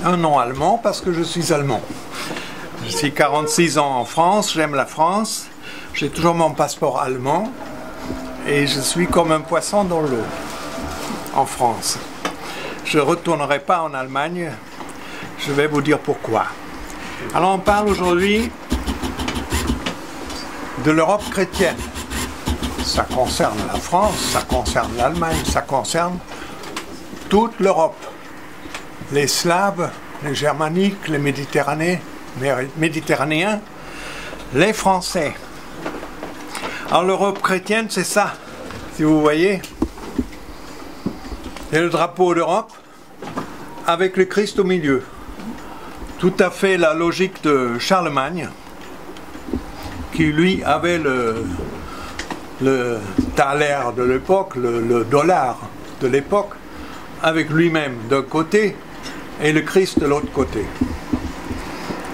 un nom allemand parce que je suis allemand. Je suis 46 ans en France, j'aime la France, j'ai toujours mon passeport allemand et je suis comme un poisson dans l'eau en France. Je ne retournerai pas en Allemagne, je vais vous dire pourquoi. Alors on parle aujourd'hui de l'Europe chrétienne. Ça concerne la France, ça concerne l'Allemagne, ça concerne toute l'Europe. Les Slaves, les Germaniques, les Méditerranéens, les Français. Alors l'Europe chrétienne, c'est ça, si vous voyez. C'est le drapeau d'Europe avec le Christ au milieu. Tout à fait la logique de Charlemagne, qui lui avait le thaler de l'époque, le dollar de l'époque, avec lui-même d'un côté et le Christ de l'autre côté.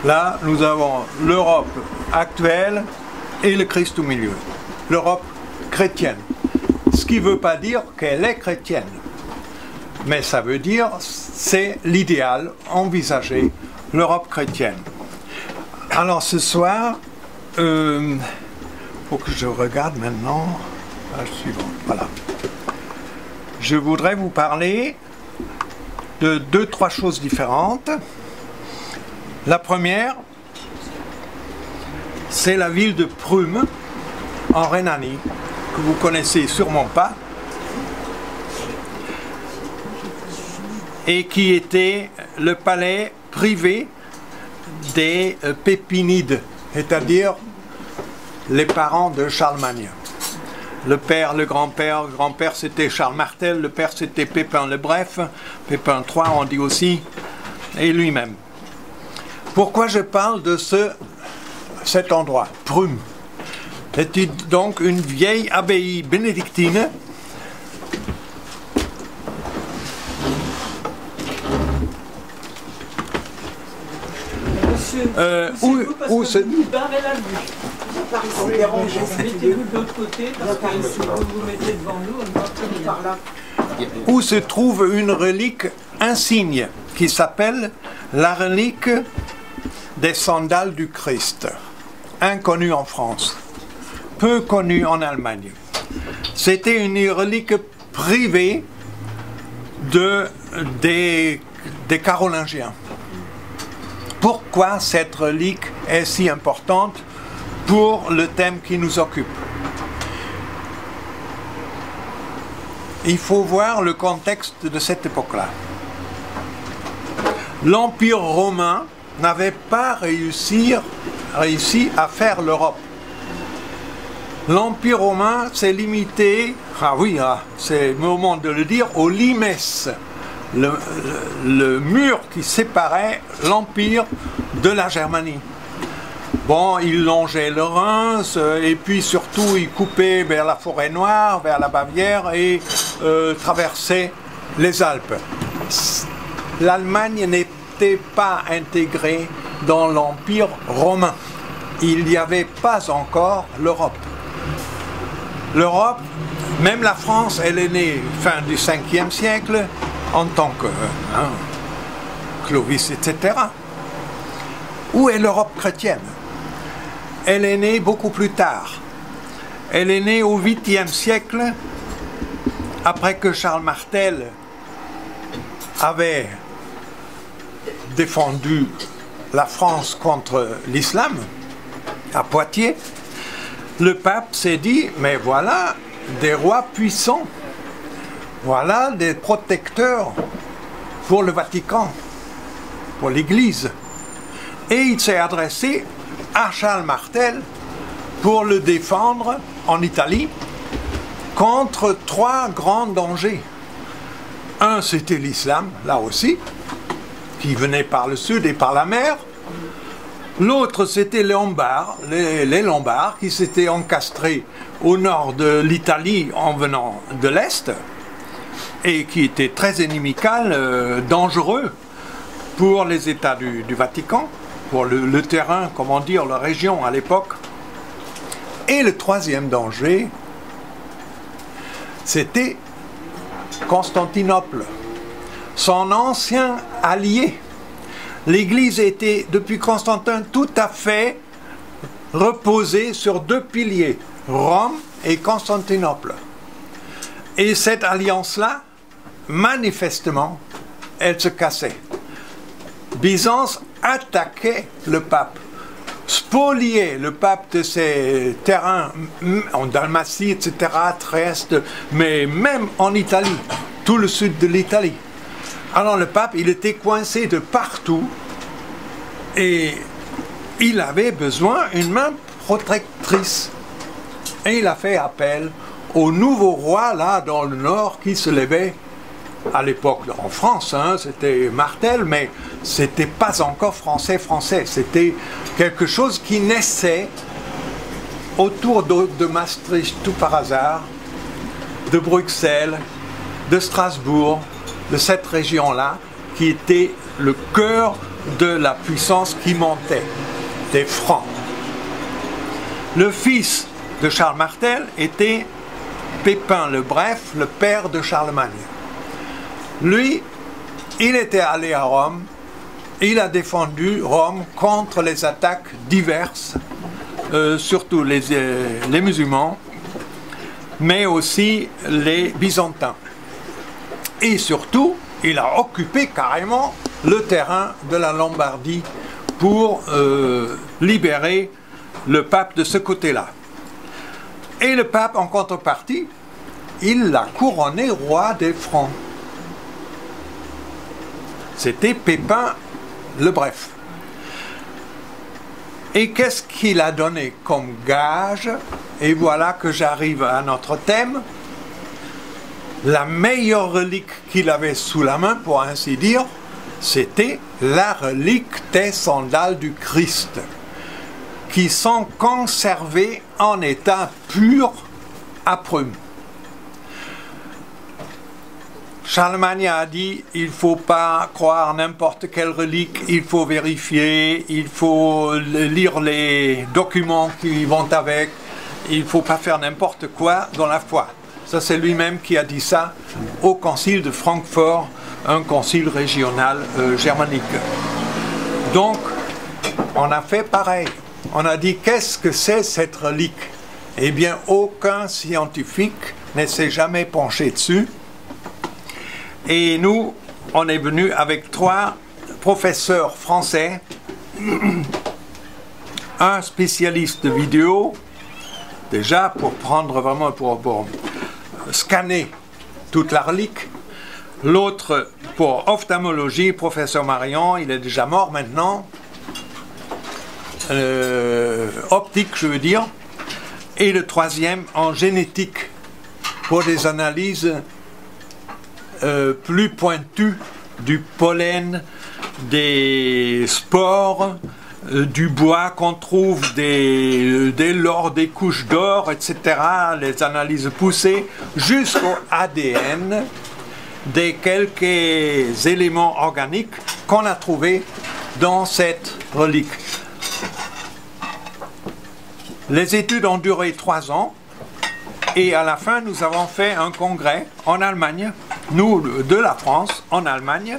Là, nous avons l'Europe actuelle et le Christ au milieu. L'Europe chrétienne. Ce qui ne veut pas dire qu'elle est chrétienne. Mais ça veut dire, c'est l'idéal envisagé, l'Europe chrétienne. Alors ce soir, faut que je regarde maintenant, page suivante, voilà. Je voudrais vous parler de 2-3 choses différentes. La première, c'est la ville de Prüm, en Rhénanie, que vous connaissez sûrement pas, et qui était le palais privé des Pépinides, c'est-à-dire les parents de Charlemagne. Le père, le grand-père c'était Charles Martel, le père c'était Pépin le Bref, Pépin III on dit aussi, et lui-même. Pourquoi je parle de cet endroit, Prüm? C'était donc une vieille abbaye bénédictine où se... Où se trouve une relique insigne qui s'appelle la relique des sandales du Christ, inconnue en France, peu connue en Allemagne. C'était une relique privée des Carolingiens. Pourquoi cette relique est si importante pour le thème qui nous occupe? Il faut voir le contexte de cette époque-là. L'Empire romain n'avait pas réussi à faire l'Europe. L'Empire romain s'est limité, c'est le moment de le dire, aux limes, le mur qui séparait l'Empire de la Germanie. Bon, il longeait le Rhin, et puis surtout il coupait vers la Forêt Noire, vers la Bavière, et traversait les Alpes. L'Allemagne n'était pas intégrée dans l'Empire romain. Il n'y avait pas encore l'Europe. L'Europe, même la France, elle est née fin du 5e siècle, en tant que Clovis, etc. Où est l'Europe chrétienne? Elle est née beaucoup plus tard. Elle est née au 8e siècle, après que Charles Martel avait défendu la France contre l'islam, à Poitiers. Le pape s'est dit, mais voilà des rois puissants, voilà des protecteurs pour le Vatican, pour l'Église. Et il s'est adressé à Charles Martel pour le défendre en Italie contre 3 grands dangers. Un, c'était l'islam, là aussi, qui venait par le sud et par la mer. L'autre, c'était les Lombards, les Lombards qui s'étaient encastrés au nord de l'Italie en venant de l'Est et qui étaient très inimical, dangereux pour les États du Vatican, pour le terrain, comment dire, la région à l'époque. Et le troisième danger, c'était Constantinople, son ancien allié, l'Église était, depuis Constantin, tout à fait reposée sur deux piliers, Rome et Constantinople. Et cette alliance-là, manifestement, elle se cassait. Byzance attaquait le pape, spoliait le pape de ses terrains en Dalmatie, etc., Trieste, mais même en Italie, tout le sud de l'Italie. Alors le pape, il était coincé de partout et il avait besoin d'une main protectrice. Et il a fait appel au nouveau roi, là, dans le nord, qui se levait à l'époque en France, hein, c'était Martel, mais c'était pas encore français, c'était quelque chose qui naissait autour de Maastricht, tout par hasard, de Bruxelles, de Strasbourg, de cette région-là, qui était le cœur de la puissance qui montait, des Francs. Le fils de Charles Martel était Pépin le Bref, le père de Charlemagne. Lui, il était allé à Rome, il a défendu Rome contre les attaques diverses, surtout les musulmans, mais aussi les byzantins. Et surtout, il a occupé carrément le terrain de la Lombardie pour libérer le pape de ce côté-là. Et le pape, en contrepartie, il l'a couronné roi des Francs. C'était Pépin le Bref. Et qu'est-ce qu'il a donné comme gage? Et voilà que j'arrive à notre thème. La meilleure relique qu'il avait sous la main, pour ainsi dire, c'était la relique des sandales du Christ, qui sont conservées en état pur à Prüm. Charlemagne a dit, il ne faut pas croire n'importe quelle relique, il faut vérifier, il faut lire les documents qui vont avec, il ne faut pas faire n'importe quoi dans la foi. Ça, c'est lui-même qui a dit ça au concile de Francfort, un concile régional germanique. Donc, on a fait pareil. On a dit, qu'est-ce que c'est cette relique? Eh bien, aucun scientifique ne s'est jamais penché dessus. Et nous, on est venu avec 3 professeurs français, un spécialiste de vidéo, déjà pour prendre vraiment, pour scanner toute la relique, l'autre pour ophtalmologie, professeur Marion, il est déjà mort maintenant, optique je veux dire, et le troisième en génétique, pour des analyses plus pointu du pollen, des spores, du bois qu'on trouve lors des couches d'or, etc., les analyses poussées, jusqu'au ADN des quelques éléments organiques qu'on a trouvés dans cette relique. Les études ont duré 3 ans. Et à la fin, nous avons fait un congrès en Allemagne, nous de la France, en Allemagne,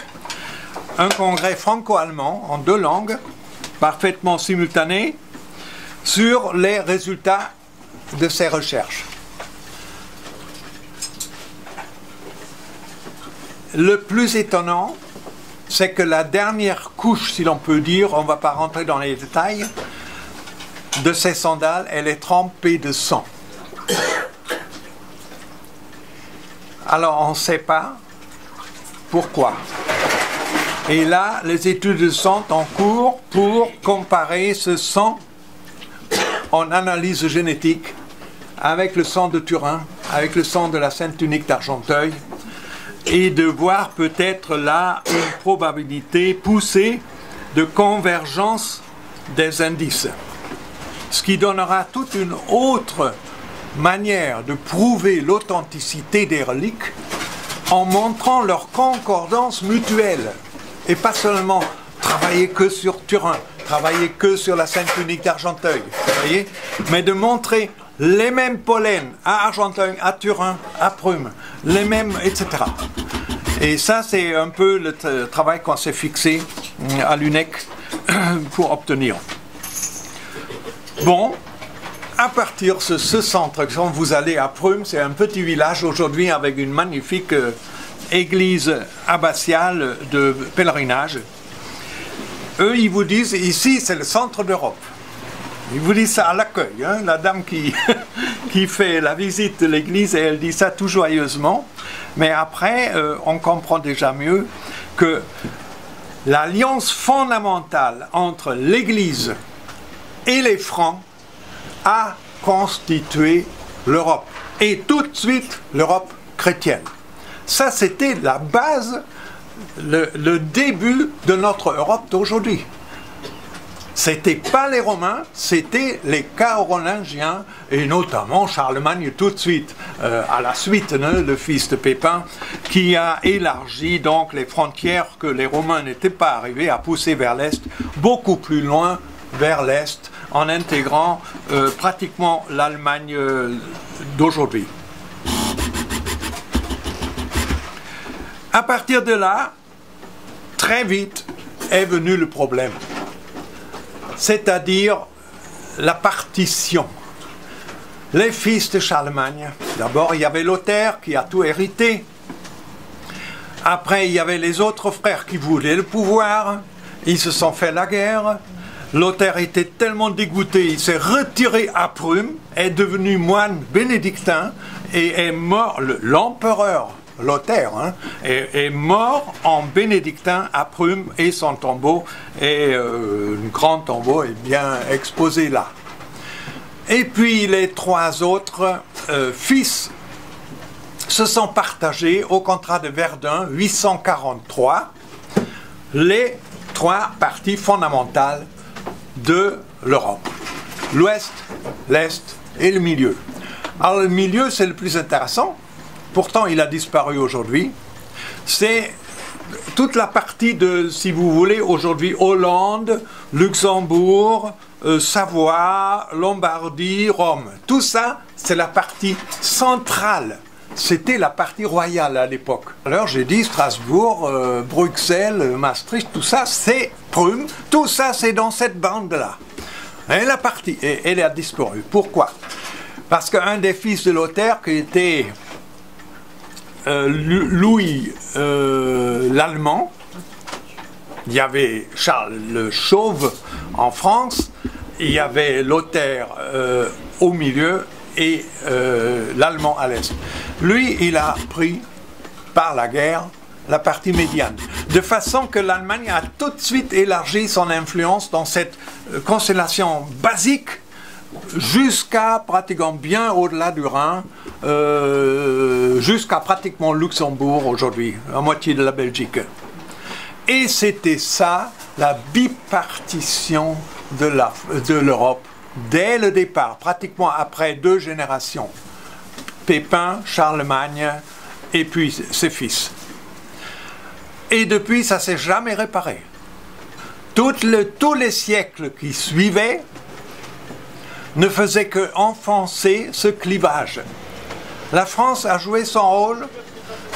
un congrès franco-allemand en 2 langues, parfaitement simultané, sur les résultats de ces recherches. Le plus étonnant, c'est que la dernière couche, si l'on peut dire, on ne va pas rentrer dans les détails, de ces sandales, elle est trempée de sang. Alors on ne sait pas pourquoi. Et là, les études sont en cours pour comparer ce sang en analyse génétique avec le sang de Turin, avec le sang de la Sainte Tunique d'Argenteuil, et de voir peut-être là une probabilité poussée de convergence des indices. Ce qui donnera toute une autre manière de prouver l'authenticité des reliques en montrant leur concordance mutuelle et pas seulement travailler que sur Turin, travailler que sur la Sainte Tunique d'Argenteuil, voyez, mais de montrer les mêmes pollens à Argenteuil, à Turin, à Prüm, les mêmes, etc. Et ça, c'est un peu le travail qu'on s'est fixé à l'UNEC pour obtenir. Bon, à partir de ce centre, quand vous allez à Prüm, c'est un petit village aujourd'hui avec une magnifique église abbatiale de pèlerinage. Eux, ils vous disent, ici, c'est le centre d'Europe. Ils vous disent ça à l'accueil. Hein, la dame qui fait la visite de l'église, elle dit ça tout joyeusement. Mais après, on comprend déjà mieux que l'alliance fondamentale entre l'église et les Francs a constitué l'Europe. Et tout de suite, l'Europe chrétienne. Ça, c'était la base, le début de notre Europe d'aujourd'hui. C'était pas les Romains, c'était les Carolingiens, et notamment Charlemagne tout de suite, à la suite, le fils de Pépin, qui a élargi donc les frontières que les Romains n'étaient pas arrivés à pousser vers l'Est, beaucoup plus loin vers l'Est, en intégrant pratiquement l'Allemagne d'aujourd'hui. À partir de là, très vite est venu le problème, c'est-à-dire la partition. Les fils de Charlemagne, d'abord il y avait Lothaire qui a tout hérité, après il y avait les autres frères qui voulaient le pouvoir, ils se sont fait la guerre. Lothaire était tellement dégoûté, il s'est retiré à Prüm, est devenu moine bénédictin et est mort, l'empereur Lothaire est mort en bénédictin à Prüm, et son tombeau est un grand tombeau est bien exposé là. Et puis les trois autres fils se sont partagés au contrat de Verdun 843 les trois parties fondamentales de l'Europe: l'Ouest, l'Est et le milieu. Alors le milieu, c'est le plus intéressant. Pourtant, il a disparu aujourd'hui. C'est toute la partie de, si vous voulez, aujourd'hui, Hollande, Luxembourg, Savoie, Lombardie, Rome. Tout ça, c'est la partie centrale. C'était la partie royale à l'époque. Alors, j'ai dit Strasbourg, Bruxelles, Maastricht, tout ça, c'est Prüm. Tout ça, c'est dans cette bande-là. Et la partie, elle a disparu. Pourquoi? Parce qu'un des fils de Lothaire, qui était Louis l'Allemand, il y avait Charles le Chauve en France, il y avait Lothaire au milieu et l'Allemand à l'Est. Lui, il a pris par la guerre la partie médiane, de façon que l'Allemagne a tout de suite élargi son influence dans cette constellation basique jusqu'à pratiquement bien au-delà du Rhin, jusqu'à pratiquement Luxembourg aujourd'hui, la moitié de la Belgique. Et c'était ça, la bipartition de l'Europe, dès le départ, pratiquement après 2 générations. Pépin, Charlemagne, et puis ses fils. Et depuis, ça ne s'est jamais réparé. Tous les siècles qui suivaient ne faisaient qu'enfoncer ce clivage. La France a joué son rôle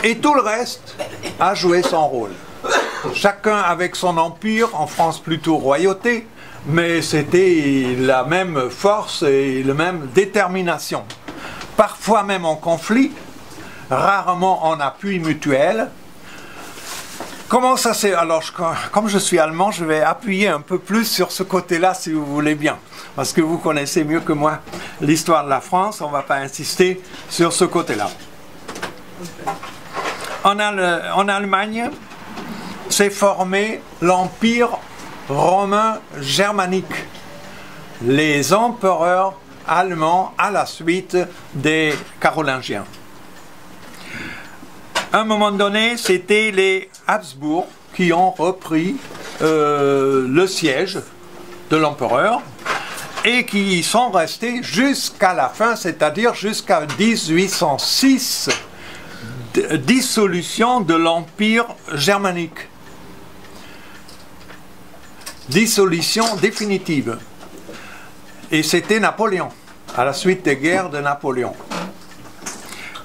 et tout le reste a joué son rôle. Chacun avec son empire, en France plutôt royauté, mais c'était la même force et la même détermination. Parfois même en conflit, rarement en appui mutuel. Comment ça c'est? Alors, comme je suis allemand, je vais appuyer un peu plus sur ce côté-là, si vous voulez bien. Parce que vous connaissez mieux que moi l'histoire de la France, on ne va pas insister sur ce côté-là. En Allemagne, s'est formé l'Empire romain germanique. Les empereurs allemands à la suite des Carolingiens. À un moment donné, c'était les Habsbourg qui ont repris le siège de l'empereur et qui y sont restés jusqu'à la fin, c'est-à-dire jusqu'à 1806, dissolution de l'Empire germanique. Dissolution définitive. Et c'était Napoléon, à la suite des guerres de Napoléon.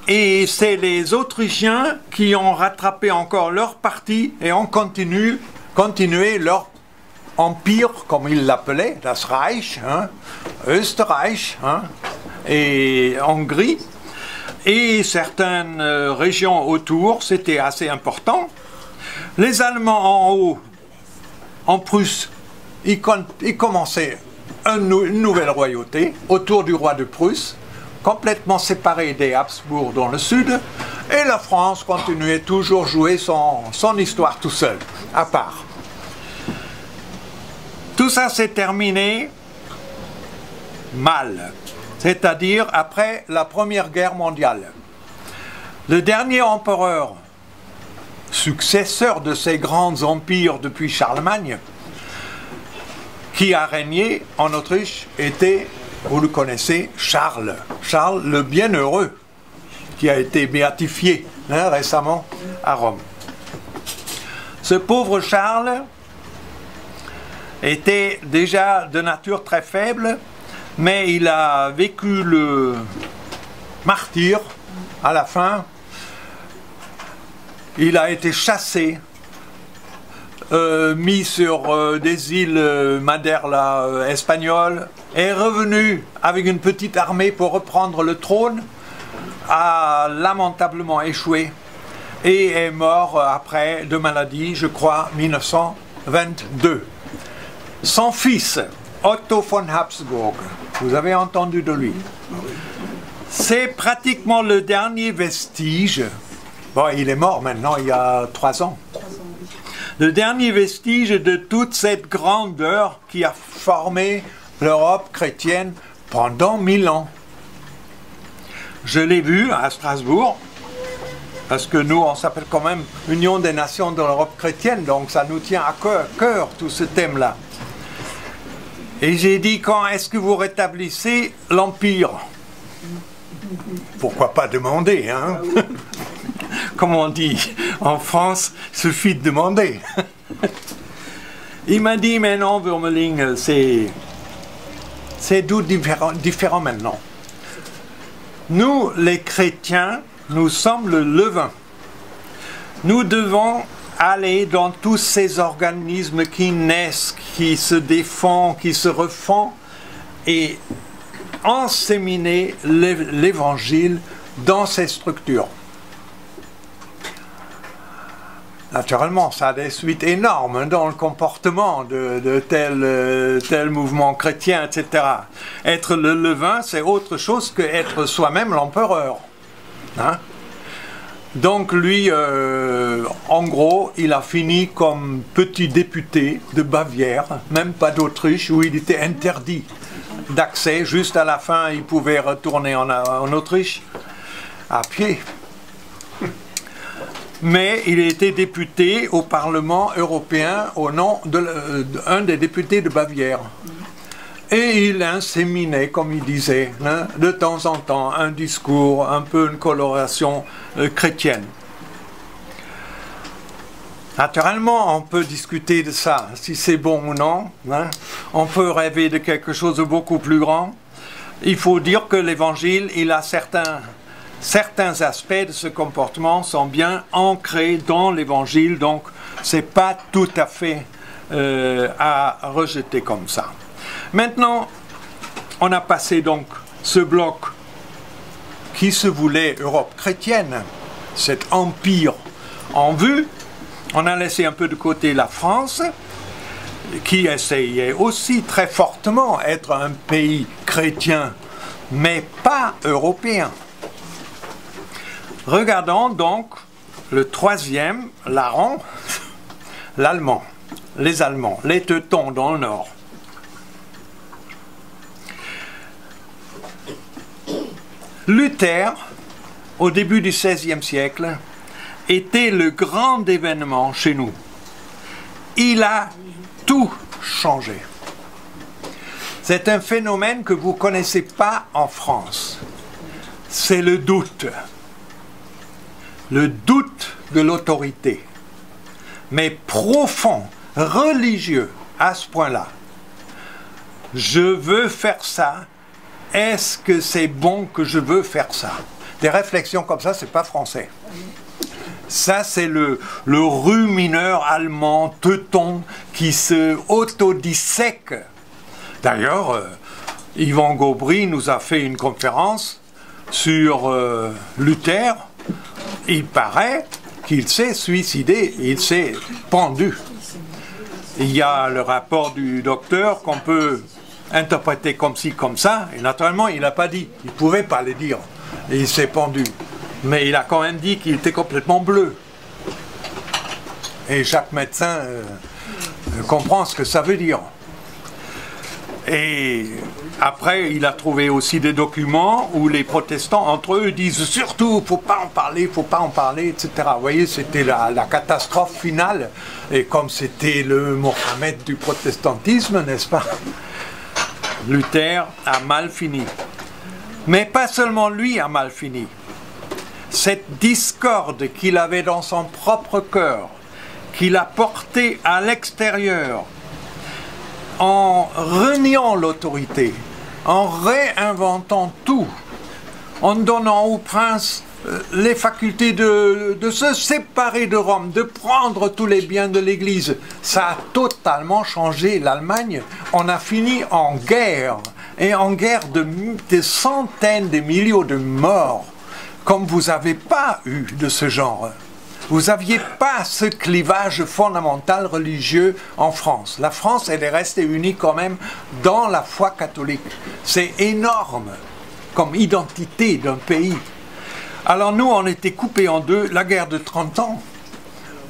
Et c'est les Autrichiens qui ont rattrapé encore leur partie et on continue continuer leur empire, comme ils l'appelaient, das Reich, hein, Österreich, hein, et Hongrie, et certaines régions autour, c'était assez important. Les Allemands en haut, en Prusse, ils commençaient une nouvelle royauté autour du roi de Prusse, complètement séparée des Habsbourg dans le sud, et la France continuait toujours jouer son histoire tout seul, à part. Tout ça s'est terminé mal, c'est-à-dire après la Première Guerre mondiale. Le dernier empereur, successeur de ces grands empires depuis Charlemagne, qui a régné en Autriche, était, vous le connaissez, Charles. Charles le Bienheureux, qui a été béatifié récemment à Rome. Ce pauvre Charles était déjà de nature très faible, mais il a vécu le martyre à la fin. Il a été chassé, mis sur des îles Madère espagnoles, est revenu avec une petite armée pour reprendre le trône, a lamentablement échoué et est mort après de maladie, je crois, 1922. Son fils, Otto von Habsburg, vous avez entendu de lui. C'est pratiquement le dernier vestige. Bon, il est mort maintenant, il y a 3 ans. Le dernier vestige de toute cette grandeur qui a formé l'Europe chrétienne pendant 1000 ans. Je l'ai vu à Strasbourg, parce que nous, on s'appelle quand même Union des Nations de l'Europe chrétienne, donc ça nous tient à cœur tout ce thème-là. Et j'ai dit, quand est-ce que vous rétablissez l'Empire? Pourquoi pas demander, hein? Comme on dit en France, il suffit de demander. Il m'a dit, mais non, Wuermeling, c'est tout différent maintenant. Nous, les chrétiens, nous sommes le levain. Nous devons aller dans tous ces organismes qui naissent, qui se défendent, qui se refont, et enséminer l'évangile dans ces structures. Naturellement, ça a des suites énormes dans le comportement de tel mouvement chrétien, etc. Être le levain, c'est autre chose qu'être soi-même l'empereur. Hein? Donc lui, en gros, il a fini comme petit député de Bavière, même pas d'Autriche, où il était interdit d'accès. Juste à la fin, il pouvait retourner en Autriche à pied. Mais il était député au Parlement européen au nom d'un des députés de Bavière. Et il inséminait, comme il disait, hein, de temps en temps, un discours, un peu une coloration chrétienne. Naturellement, on peut discuter de ça, si c'est bon ou non. Hein. On peut rêver de quelque chose de beaucoup plus grand. Il faut dire que l'Évangile, il a certains aspects de ce comportement sont bien ancrés dans l'Évangile, donc c'est pas tout à fait à rejeter comme ça. Maintenant, on a passé donc ce bloc qui se voulait Europe chrétienne, cet empire en vue. On a laissé un peu de côté la France, qui essayait aussi très fortement d'être un pays chrétien, mais pas européen. Regardons donc le troisième larron, l'allemand, les Allemands, les Teutons dans le nord. Luther, au début du XVIe siècle, était le grand événement chez nous. Il a tout changé. C'est un phénomène que vous ne connaissez pas en France. C'est le doute. Le doute de l'autorité. Mais profond, religieux, à ce point-là. Je veux faire ça. Est-ce que c'est bon que je veux faire ça? Des réflexions comme ça, c'est pas français. Ça, c'est le rumineur allemand, teuton, qui se autodissèque. D'ailleurs, Yvan Gaubry nous a fait une conférence sur Luther. Il paraît qu'il s'est suicidé, il s'est pendu. Il y a le rapport du docteur qu'on peut interpréter comme ci, comme ça, et naturellement, il n'a pas dit, il ne pouvait pas le dire, et il s'est pendu. Mais il a quand même dit qu'il était complètement bleu. Et chaque médecin comprend ce que ça veut dire. Et après, il a trouvé aussi des documents où les protestants, entre eux, disent surtout, faut pas en parler, etc. Vous voyez, c'était la catastrophe finale. Et comme c'était le Mohammed du protestantisme, n'est-ce pas? Luther a mal fini. Mais pas seulement lui a mal fini. Cette discorde qu'il avait dans son propre cœur, qu'il a portée à l'extérieur, en reniant l'autorité, en réinventant tout, en donnant au prince les facultés de se séparer de Rome, de prendre tous les biens de l'Église. Ça a totalement changé l'Allemagne. On a fini en guerre, et en guerre de centaines de milliers de morts, comme vous n'avez pas eu de ce genre. Vous n'aviez pas ce clivage fondamental religieux en France. La France, elle est restée unie quand même dans la foi catholique. C'est énorme comme identité d'un pays. Alors nous, on était coupés en deux, la guerre de 30 ans.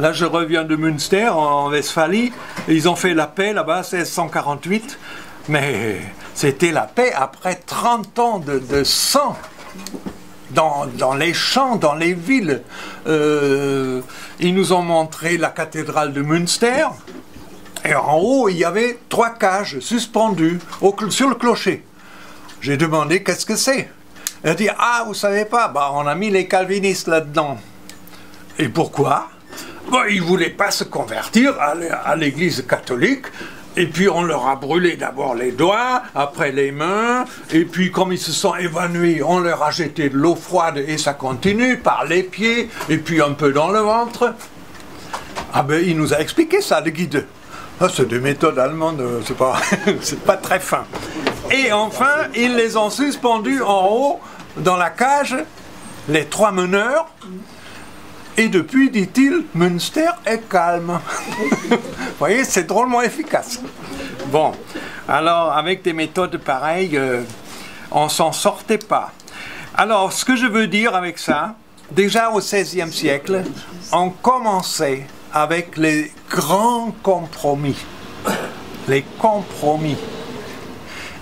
Là, je reviens de Münster, en Westphalie. Ils ont fait la paix là-bas, 1648. Mais c'était la paix après 30 ans de sang. Dans les champs, dans les villes. Ils nous ont montré la cathédrale de Münster. Et en haut, il y avait 3 cages suspendues sur le clocher. J'ai demandé qu'est-ce que c'est. Elle a dit, ah, vous savez pas, bah, on a mis les calvinistes là-dedans. Et pourquoi? Bah, ils ne voulaient pas se convertir à l'église catholique. Et puis on leur a brûlé d'abord les doigts, après les mains, et puis comme ils se sont évanouis, on leur a jeté de l'eau froide et ça continue par les pieds, et puis un peu dans le ventre. Ah ben il nous a expliqué ça, le guide. Ah, c'est des méthodes allemandes, c'est pas très fin. Et enfin, ils les ont suspendus en haut, dans la cage, les 3 meneurs. Et depuis, dit-il, Münster est calme. Vous voyez, c'est drôlement efficace. Bon, alors avec des méthodes pareilles, on s'en sortait pas. Alors, ce que je veux dire avec ça, déjà au XVIe siècle, on commençait avec les grands compromis. Les compromis.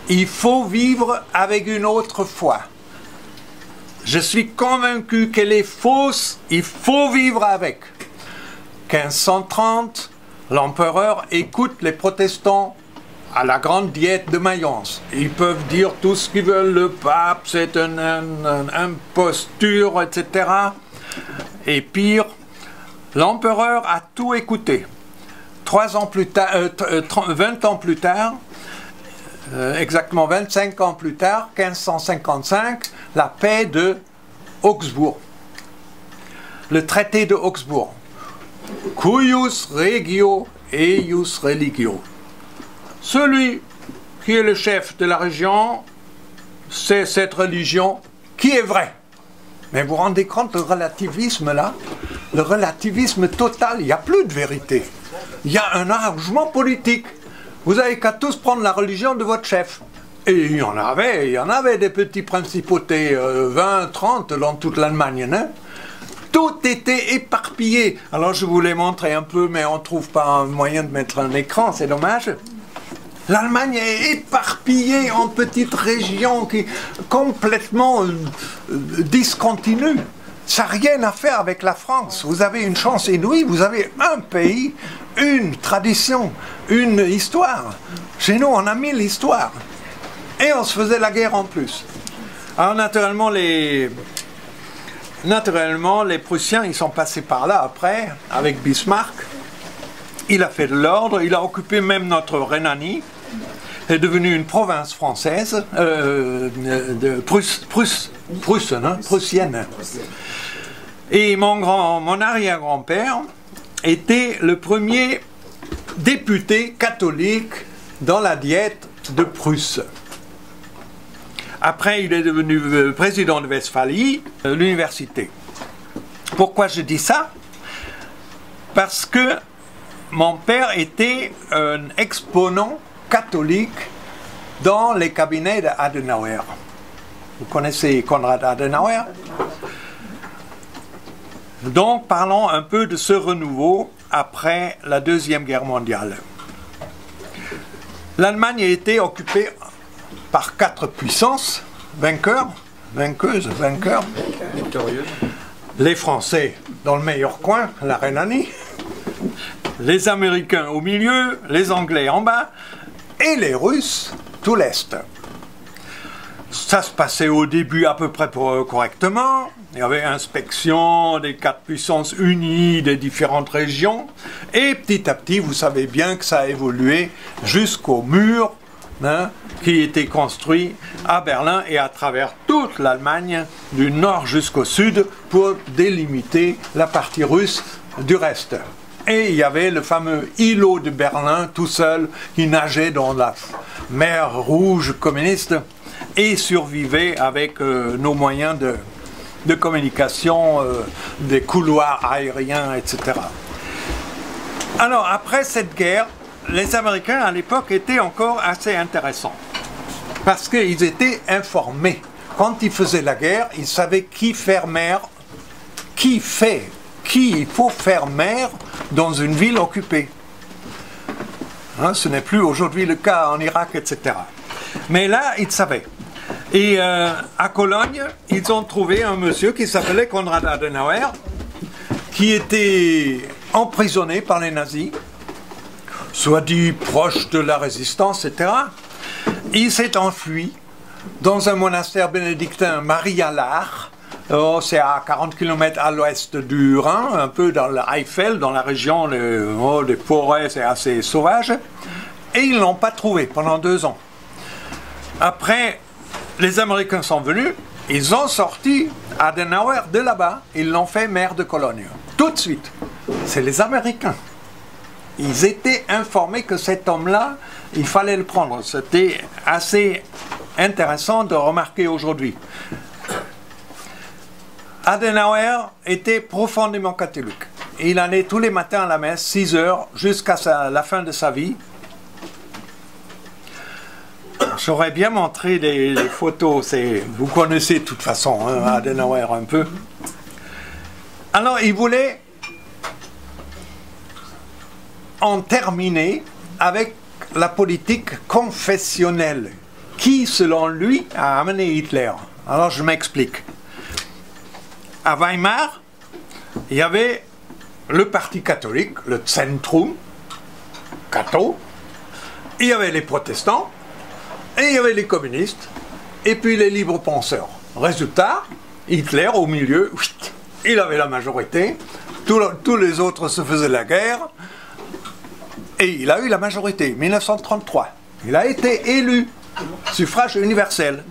Il faut vivre avec une autre foi. Je suis convaincu qu'elle est fausse, il faut vivre avec. 1530, l'empereur écoute les protestants à la grande diète de Mayence. Ils peuvent dire tout ce qu'ils veulent, le pape, c'est une imposture, etc. Et pire, l'empereur a tout écouté. 20 ans plus tard, exactement 25 ans plus tard, 1555, la paix de Augsbourg. Le traité de Augsbourg. Cuius regio eius religio. Celui qui est le chef de la région, c'est cette religion qui est vraie. Mais vous vous rendez compte, le relativisme là, le relativisme total, il n'y a plus de vérité. Il y a un arrangement politique. Vous n'avez qu'à tous prendre la religion de votre chef. Et il y en avait des petits principautés, 20, 30 dans toute l'Allemagne. Hein? Tout était éparpillé. Alors je vous l'ai montré un peu, mais on ne trouve pas un moyen de mettre un écran, c'est dommage. L'Allemagne est éparpillée en petites régions qui complètement discontinues. Ça n'a rien à faire avec la France. Vous avez une chance inouïe, vous avez un pays, une tradition, une histoire. Chez nous, on a mis l'histoire. Et on se faisait la guerre en plus. Alors naturellement, les Prussiens, ils sont passés par là après, avec Bismarck. Il a fait de l'ordre, il a occupé même notre Rhénanie. C'est devenu une province française, prussienne. Et mon arrière-grand-père était le premier député catholique dans la Diète de Prusse. Après, il est devenu président de Westphalie, l'université. Pourquoi je dis ça? Parce que mon père était un exponent catholique dans les cabinets d'Adenauer. Vous connaissez Konrad Adenauer? Donc, parlons un peu de ce renouveau après la Deuxième Guerre mondiale. L'Allemagne a été occupée par 4 puissances, vainqueurs, victorieuses. Les Français dans le meilleur coin, la Rhénanie, les Américains au milieu, les Anglais en bas, et les Russes tout l'Est. Ça se passait au début à peu près correctement. Il y avait inspection des 4 puissances unies des différentes régions. Et petit à petit, vous savez bien que ça a évolué jusqu'au mur qui était construit à Berlin et à travers toute l'Allemagne, du nord jusqu'au sud, pour délimiter la partie russe du reste. Et il y avait le fameux îlot de Berlin tout seul qui nageait dans la mer Rouge communiste et survivait avec nos moyens de communication, des couloirs aériens, etc. Alors, après cette guerre, les Américains à l'époque étaient encore assez intéressants parce qu'ils étaient informés. Quand ils faisaient la guerre, ils savaient qui il faut faire maire dans une ville occupée. Hein, ce n'est plus aujourd'hui le cas en Irak, etc. Mais là, ils savaient. Et à Cologne, ils ont trouvé un monsieur qui s'appelait Konrad Adenauer, qui était emprisonné par les nazis, soit dit proche de la résistance, etc. Il s'est enfui dans un monastère bénédictin, Maria-Laach. C'est à 40 km à l'ouest du Rhin, un peu dans l'Eifel, dans la région des forêts, c'est assez sauvage. Et ils ne l'ont pas trouvé pendant 2 ans. Après, les Américains sont venus, ils ont sorti Adenauer de là-bas, ils l'ont fait maire de Cologne. Tout de suite. C'est les Américains. Ils étaient informés que cet homme-là, il fallait le prendre. C'était assez intéressant de remarquer aujourd'hui. Adenauer était profondément catholique. Il allait tous les matins à la messe, 6 heures, jusqu'à la fin de sa vie. J'aurais bien montré les photos, vous connaissez de toute façon Adenauer un peu. Alors il voulait en terminer avec la politique confessionnelle qui, selon lui, a amené Hitler. Alors je m'explique. À Weimar, il y avait le parti catholique, le Zentrum, catho, il y avait les protestants, et il y avait les communistes, et puis les libres penseurs. Résultat, Hitler, au milieu, il avait la majorité, tous les autres se faisaient la guerre, et il a eu la majorité, 1933. Il a été élu, suffrage universel.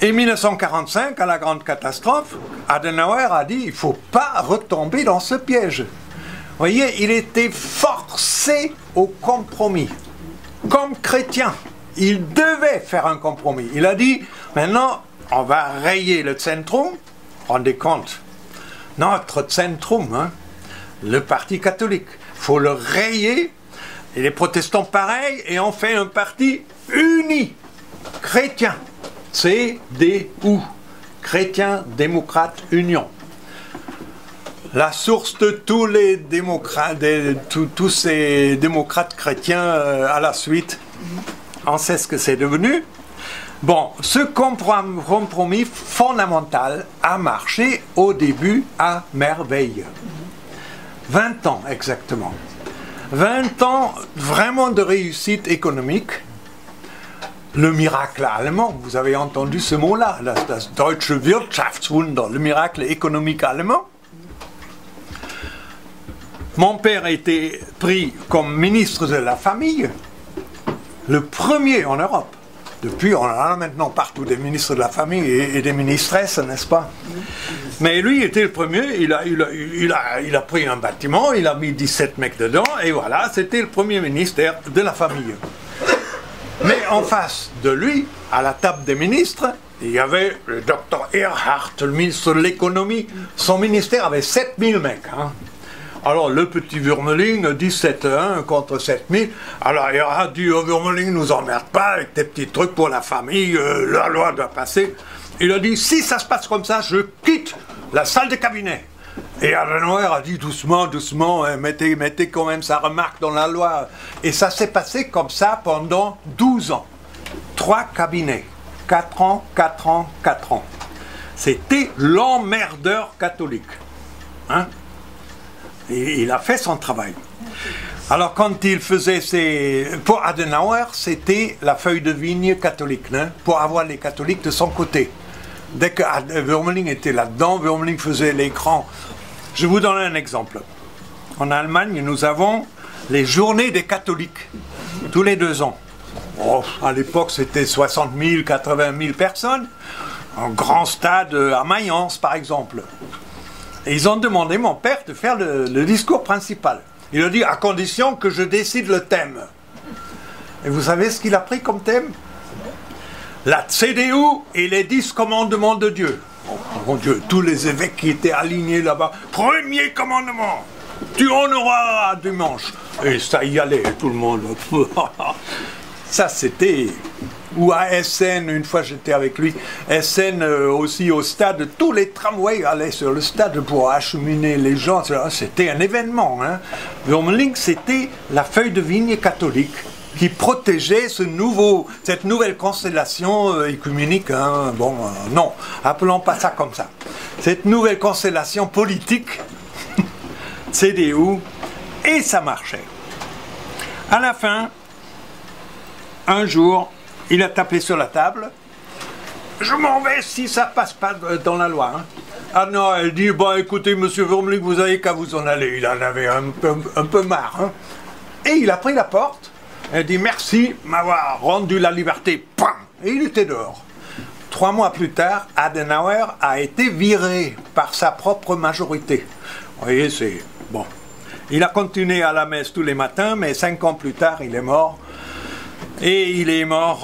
Et 1945, à la grande catastrophe, Adenauer a dit « il ne faut pas retomber dans ce piège ». Vous voyez, il était forcé au compromis. Comme chrétien, il devait faire un compromis. Il a dit « maintenant, on va rayer le Zentrum ». Rendez compte, notre Zentrum, le parti catholique, il faut le rayer, et les protestants pareil, et on fait un parti uni, chrétien. CDU, Chrétiens, Démocrates, Union. La source de tous les démocrates, tous ces démocrates chrétiens à la suite, on sait ce que c'est devenu. Bon, ce compromis fondamental a marché au début à merveille. 20 ans exactement. 20 ans vraiment de réussite économique. Le miracle allemand, vous avez entendu ce mot-là, das deutsche Wirtschaftswunder, le miracle économique allemand. Mon père a été pris comme ministre de la famille, le premier en Europe. Depuis, on en a maintenant partout des ministres de la famille et des ministresses, n'est-ce pas? Mais lui, il était le premier, il a pris un bâtiment, il a mis 17 mecs dedans, et voilà, c'était le premier ministère de la famille. Mais en face de lui, à la table des ministres, il y avait le docteur Erhardt, le ministre de l'économie. Son ministère avait 7000 mecs. Hein. Alors le petit Wuermeling, 17-1 contre 7000. Alors Erhardt dit, oh, Wuermeling, nous emmerde pas avec tes petits trucs pour la famille, la loi doit passer. Il a dit, si ça se passe comme ça, je quitte la salle de cabinet. Et Adenauer a dit doucement, doucement, mettez quand même sa remarque dans la loi. Et ça s'est passé comme ça pendant 12 ans. 3 cabinets. 4 ans, 4 ans, 4 ans. C'était l'emmerdeur catholique. Hein? Et il a fait son travail. Alors quand il faisait pour Adenauer, c'était la feuille de vigne catholique, hein, pour avoir les catholiques de son côté. Dès que Wuermeling était là-dedans, Wuermeling faisait l'écran. Je vous donne un exemple. En Allemagne, nous avons les journées des catholiques, tous les 2 ans. Oh, à l'époque, c'était 60 000, 80 000 personnes. Un grand stade à Mayence, par exemple. Et ils ont demandé mon père de faire le discours principal. Il a dit, à condition que je décide le thème. Et vous savez ce qu'il a pris comme thème? La CDU et les 10 commandements de Dieu. Oh mon Dieu, tous les évêques qui étaient alignés là-bas. Premier commandement, tu honoreras dimanche. Et ça y allait, tout le monde. Ça, c'était... Ou à Essen, une fois j'étais avec lui, Essen aussi au stade, tous les tramways allaient sur le stade pour acheminer les gens. C'était un événement. Hein. Wuermeling, c'était la feuille de vigne catholique qui protégeait cette nouvelle constellation œcuménique. Hein. Bon, non, appelons pas ça comme ça. Cette nouvelle constellation politique, CDU, et ça marchait. À la fin, un jour, il a tapé sur la table. Je m'en vais si ça passe pas dans la loi. Hein. Ah non, elle dit, bon écoutez, monsieur Wuermeling, vous avez qu'à vous en aller. Il en avait un peu marre. Hein. Et il a pris la porte. Elle dit, merci m'avoir rendu la liberté. Pam! Et il était dehors. 3 mois plus tard, Adenauer a été viré par sa propre majorité. Vous voyez, c'est... Bon. Il a continué à la messe tous les matins, mais 5 ans plus tard, il est mort. Et il est mort,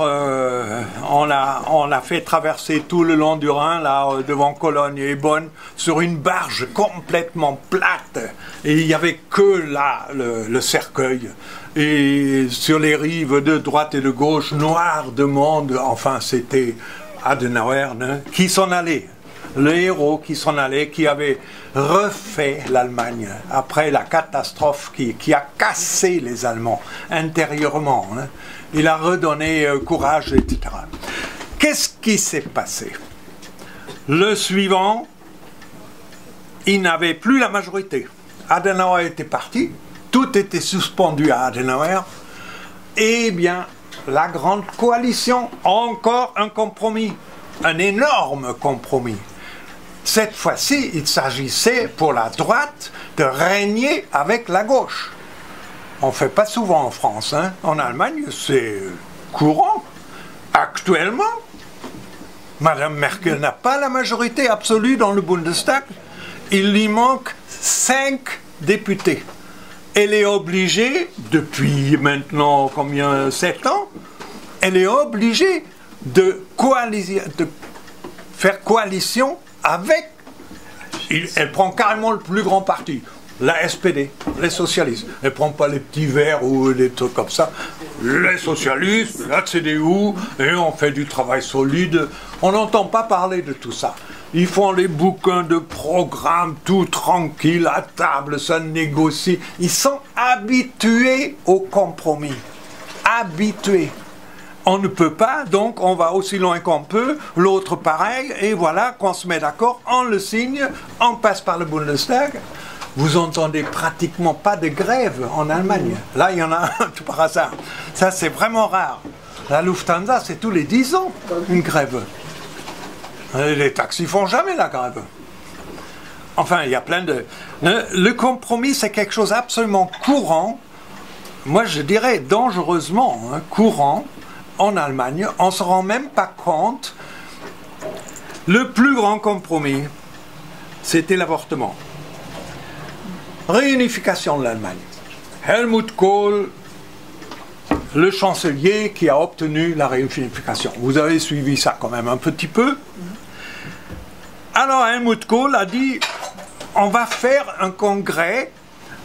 on l'a fait traverser tout le long du Rhin, là, devant Cologne et Bonn, sur une barge complètement plate. Et il n'y avait que là, le cercueil. Et sur les rives de droite et de gauche, noir de monde, enfin, c'était Adenauer, hein, qui s'en allait. Le héros qui s'en allait, qui avait refait l'Allemagne après la catastrophe qui a cassé les Allemands intérieurement. Hein. Il a redonné courage, etc. Qu'est-ce qui s'est passé? Le suivant, il n'avait plus la majorité. Adenauer était parti, tout était suspendu à Adenauer. Eh bien, la grande coalition, encore un compromis, un énorme compromis. Cette fois-ci, il s'agissait pour la droite de régner avec la gauche. On ne fait pas souvent en France. Hein. En Allemagne, c'est courant. Actuellement, Madame Merkel n'a pas la majorité absolue dans le Bundestag. Il lui manque 5 députés. Elle est obligée, depuis maintenant combien, 7 ans, elle est obligée de faire coalition avec, elle prend carrément le plus grand parti, la SPD, les socialistes. Elle ne prend pas les petits verts ou des trucs comme ça. Les socialistes, la CDU, et on fait du travail solide. On n'entend pas parler de tout ça. Ils font les bouquins de programme, tout tranquille, à table, ça négocie. Ils sont habitués au compromis. Habitués. On ne peut pas, donc on va aussi loin qu'on peut, l'autre pareil, et voilà qu'on se met d'accord, on le signe, on passe par le Bundestag. Vous entendez pratiquement pas de grève en Allemagne. Là, il y en a un tout par hasard. Ça, c'est vraiment rare. La Lufthansa, c'est tous les 10 ans une grève. Les taxis font jamais la grève. Enfin, il y a plein de... Le compromis, c'est quelque chose absolument courant, moi je dirais dangereusement courant, en Allemagne, on ne se rend même pas compte, le plus grand compromis, c'était l'avortement. Réunification de l'Allemagne. Helmut Kohl, le chancelier qui a obtenu la réunification. Vous avez suivi ça quand même un petit peu. Alors Helmut Kohl a dit, on va faire un congrès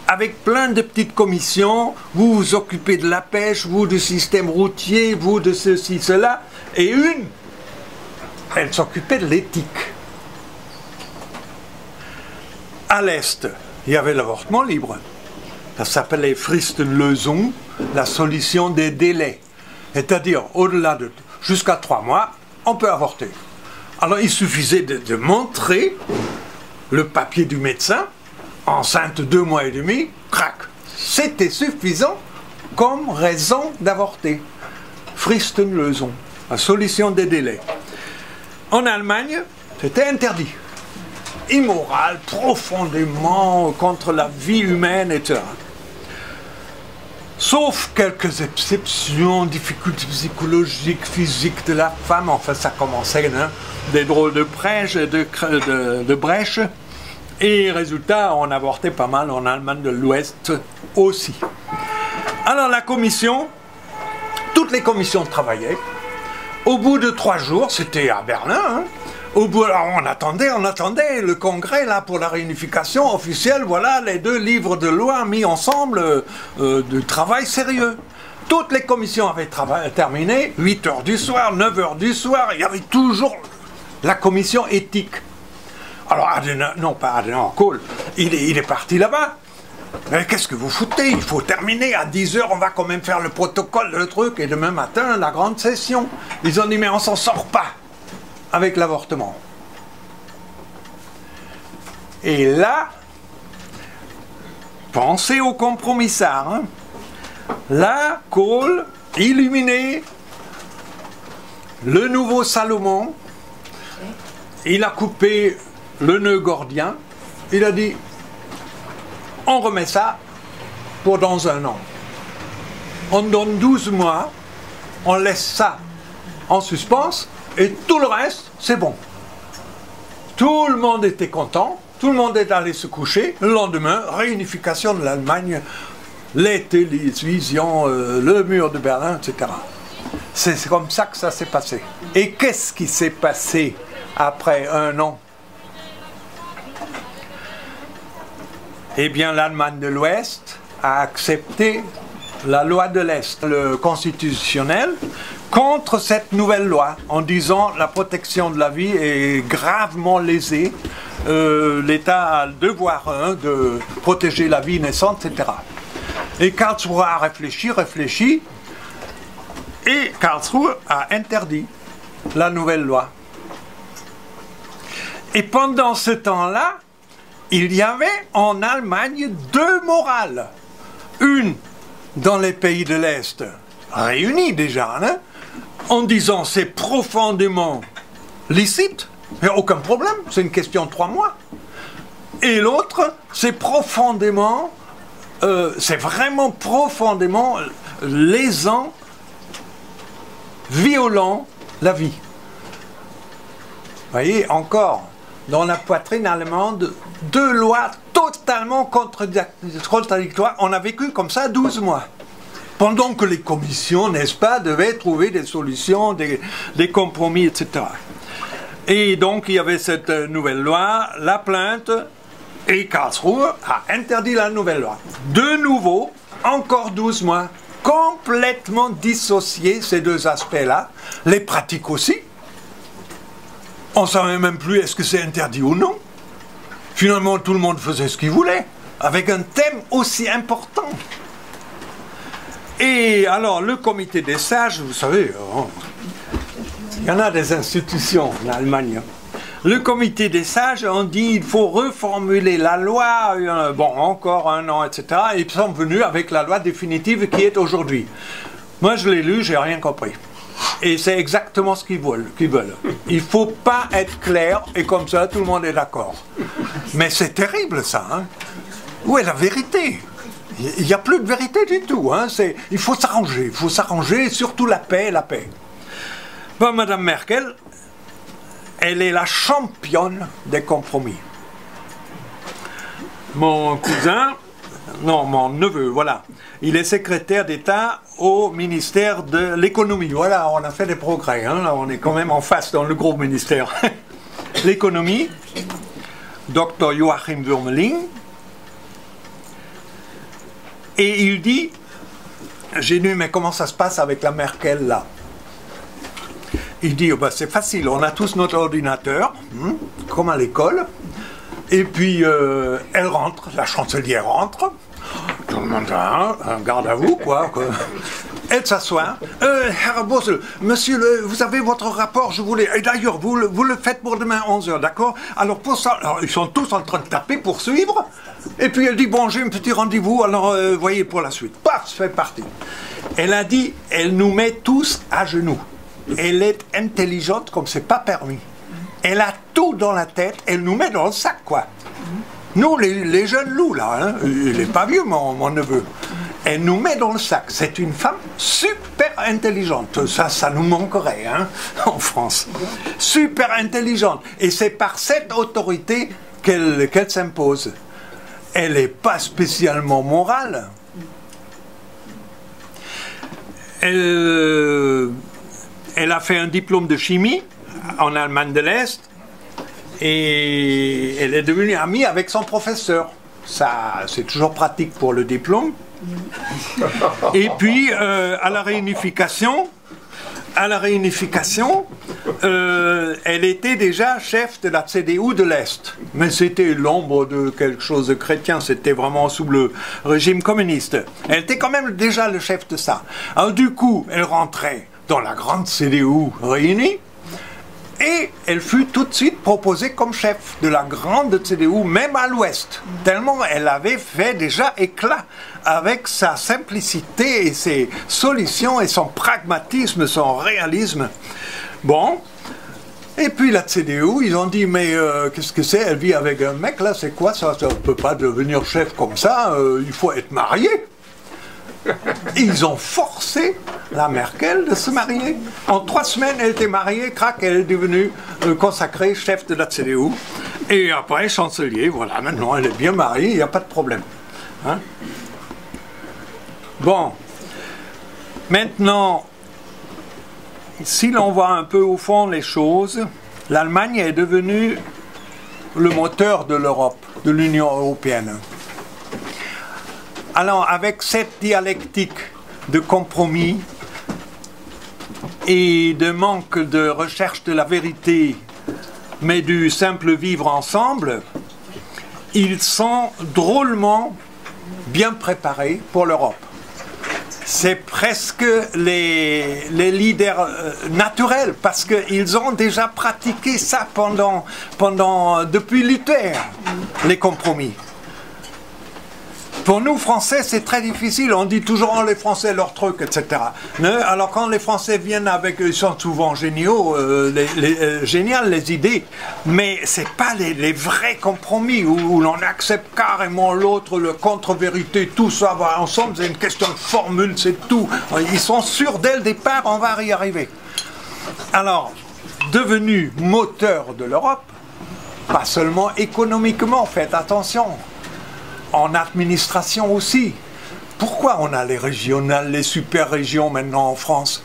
avec plein de petites commissions, vous vous occupez de la pêche, vous du système routier, vous de ceci, cela, et une, elle s'occupait de l'éthique. À l'Est, il y avait l'avortement libre. Ça s'appelait Fristenlösung, la solution des délais. C'est-à-dire, au-delà de jusqu'à 3 mois, on peut avorter. Alors il suffisait de montrer le papier du médecin, enceinte 2 mois et demi, crac. C'était suffisant comme raison d'avorter. Fristenlösung, la solution des délais. En Allemagne, c'était interdit. Immoral, profondément contre la vie humaine, etc. Sauf quelques exceptions, difficultés psychologiques, physiques de la femme, enfin ça commençait, hein, des drôles de brèches. Et résultat, on avortait pas mal en Allemagne de l'Ouest aussi. Alors la commission, toutes les commissions travaillaient. Au bout de 3 jours, c'était à Berlin, hein, alors on attendait le congrès là pour la réunification officielle, voilà les 2 livres de loi mis ensemble, de travail sérieux. Toutes les commissions avaient terminé, 8 h du soir, 9 h du soir, il y avait toujours la commission éthique. Alors Kohl, il est parti là-bas. Mais qu'est-ce que vous foutez? Il faut terminer à 10 h, on va quand même faire le protocole, le truc, et demain matin, la grande session. Ils ont dit, mais on s'en sort pas avec l'avortement. Et là, pensez au compromissard. Hein. Là, Kohl, illuminé, le nouveau Salomon, il a coupé le nœud gordien, il a dit, on remet ça pour dans 1 an. On donne 12 mois, on laisse ça en suspens, et tout le reste, c'est bon. Tout le monde était content, tout le monde est allé se coucher. Le lendemain, réunification de l'Allemagne, les télévisions, le mur de Berlin, etc. C'est comme ça que ça s'est passé. Et qu'est-ce qui s'est passé après 1 an? Eh bien, l'Allemagne de l'Ouest a accepté la loi de l'Est, le constitutionnel, contre cette nouvelle loi, en disant la protection de la vie est gravement lésée, l'État a le devoir de protéger la vie naissante, etc. Et Karlsruhe a réfléchi, et Karlsruhe a interdit la nouvelle loi. Et pendant ce temps-là, il y avait en Allemagne 2 morales. Une dans les pays de l'Est, réunis déjà, hein, en disant c'est profondément licite, il n'y a aucun problème, c'est une question de 3 mois. Et l'autre, c'est profondément, c'est vraiment profondément lésant, violant la vie. Vous voyez, encore, dans la poitrine allemande, 2 lois totalement contradictoires. On a vécu comme ça 12 mois. Pendant que les commissions, n'est-ce pas, devaient trouver des solutions, des compromis, etc. Et donc, il y avait cette nouvelle loi, la plainte, et Karlsruhe a interdit la nouvelle loi. De nouveau, encore 12 mois, complètement dissociés ces 2 aspects-là, les pratiques aussi. On ne savait même plus est-ce que c'est interdit ou non. Finalement, tout le monde faisait ce qu'il voulait, avec un thème aussi important. Et alors, le comité des sages, vous savez, il y en a des institutions en Allemagne. Le comité des sages ont dit il faut reformuler la loi, bon, encore 1 an, etc. Et ils sont venus avec la loi définitive qui est aujourd'hui. Moi, je l'ai lu, j'ai rien compris. Et c'est exactement ce qu'ils veulent. Il ne faut pas être clair, et comme ça, tout le monde est d'accord. Mais c'est terrible, ça. Hein? Où est la vérité? Il n'y a plus de vérité du tout. Hein. Il faut s'arranger, surtout la paix, la paix. Bon, Madame Merkel, elle est la championne des compromis. Mon cousin, non, mon neveu, voilà, il est secrétaire d'État au ministère de l'économie. Voilà, on a fait des progrès, hein. Là, on est quand même en face dans le gros ministère. L'économie, Dr Joachim Wurmeling, et il dit, j'ai dit, mais comment ça se passe avec la Merkel là? Il dit, oh ben, c'est facile, on a tous notre ordinateur, comme à l'école, et puis elle rentre, la chancelière rentre, tout le monde a un garde à vous, quoi. Elle s'assoit. Herr Bossel, monsieur, vous avez votre rapport, je voulais. Et d'ailleurs, vous le faites pour demain 11h, d'accord? Alors pour ça, ils sont tous en train de taper pour suivre. Et puis elle dit, bon, j'ai un petit rendez-vous, alors voyez pour la suite. Paf, c'est parti. Elle a dit, elle nous met tous à genoux. Elle est intelligente comme c'est pas permis. Elle a tout dans la tête, elle nous met dans le sac, quoi. Nous, les jeunes loups, là, hein, il n'est pas vieux, mon neveu. Elle nous met dans le sac. C'est une femme super intelligente. Ça nous manquerait, hein, en France. Super intelligente. Et c'est par cette autorité qu'elle s'impose. Elle n'est pas spécialement morale. Elle a fait un diplôme de chimie en Allemagne de l'Est. Et elle est devenue amie avec son professeur. Ça, c'est toujours pratique pour le diplôme. Et puis, à la réunification, elle était déjà chef de la CDU de l'Est. Mais c'était l'ombre de quelque chose de chrétien, c'était vraiment sous le régime communiste. Elle était quand même déjà le chef de ça. Alors du coup, elle rentrait dans la grande CDU réunie, et elle fut tout de suite proposée comme chef de la grande CDU, même à l'Ouest. Tellement elle avait fait déjà éclat avec sa simplicité et ses solutions et son pragmatisme, son réalisme. Bon, et puis la CDU, ils ont dit, mais qu'est-ce que c'est? Elle vit avec un mec, là, c'est quoi ça? Ça ne peut pas devenir chef comme ça, il faut être marié. Ils ont forcé la Merkel de se marier. En 3 semaines, elle était mariée, crac, elle est devenue consacrée chef de la CDU. Et après, chancelier, voilà, maintenant elle est bien mariée, il n'y a pas de problème. Hein? Bon, maintenant, si l'on voit un peu au fond les choses, l'Allemagne est devenue le moteur de l'Europe, de l'Union européenne. Alors, avec cette dialectique de compromis et de manque de recherche de la vérité, mais du simple vivre ensemble, ils sont drôlement bien préparés pour l'Europe. C'est presque les leaders naturels, parce qu'ils ont déjà pratiqué ça depuis Luther, les compromis. Pour nous, Français, c'est très difficile. On dit toujours, oh, les Français, leur truc, etc. Alors, quand les Français viennent avec... Ils sont souvent géniaux, géniales, les idées. Mais ce n'est pas les vrais compromis où l'on accepte carrément l'autre, le contre-vérité, tout ça va ensemble. C'est une question de formule, c'est tout. Ils sont sûrs, dès le départ, on va y arriver. Alors, devenu moteur de l'Europe, pas seulement économiquement, faites attention. En administration aussi. Pourquoi on a les régionales, les super-régions maintenant en France?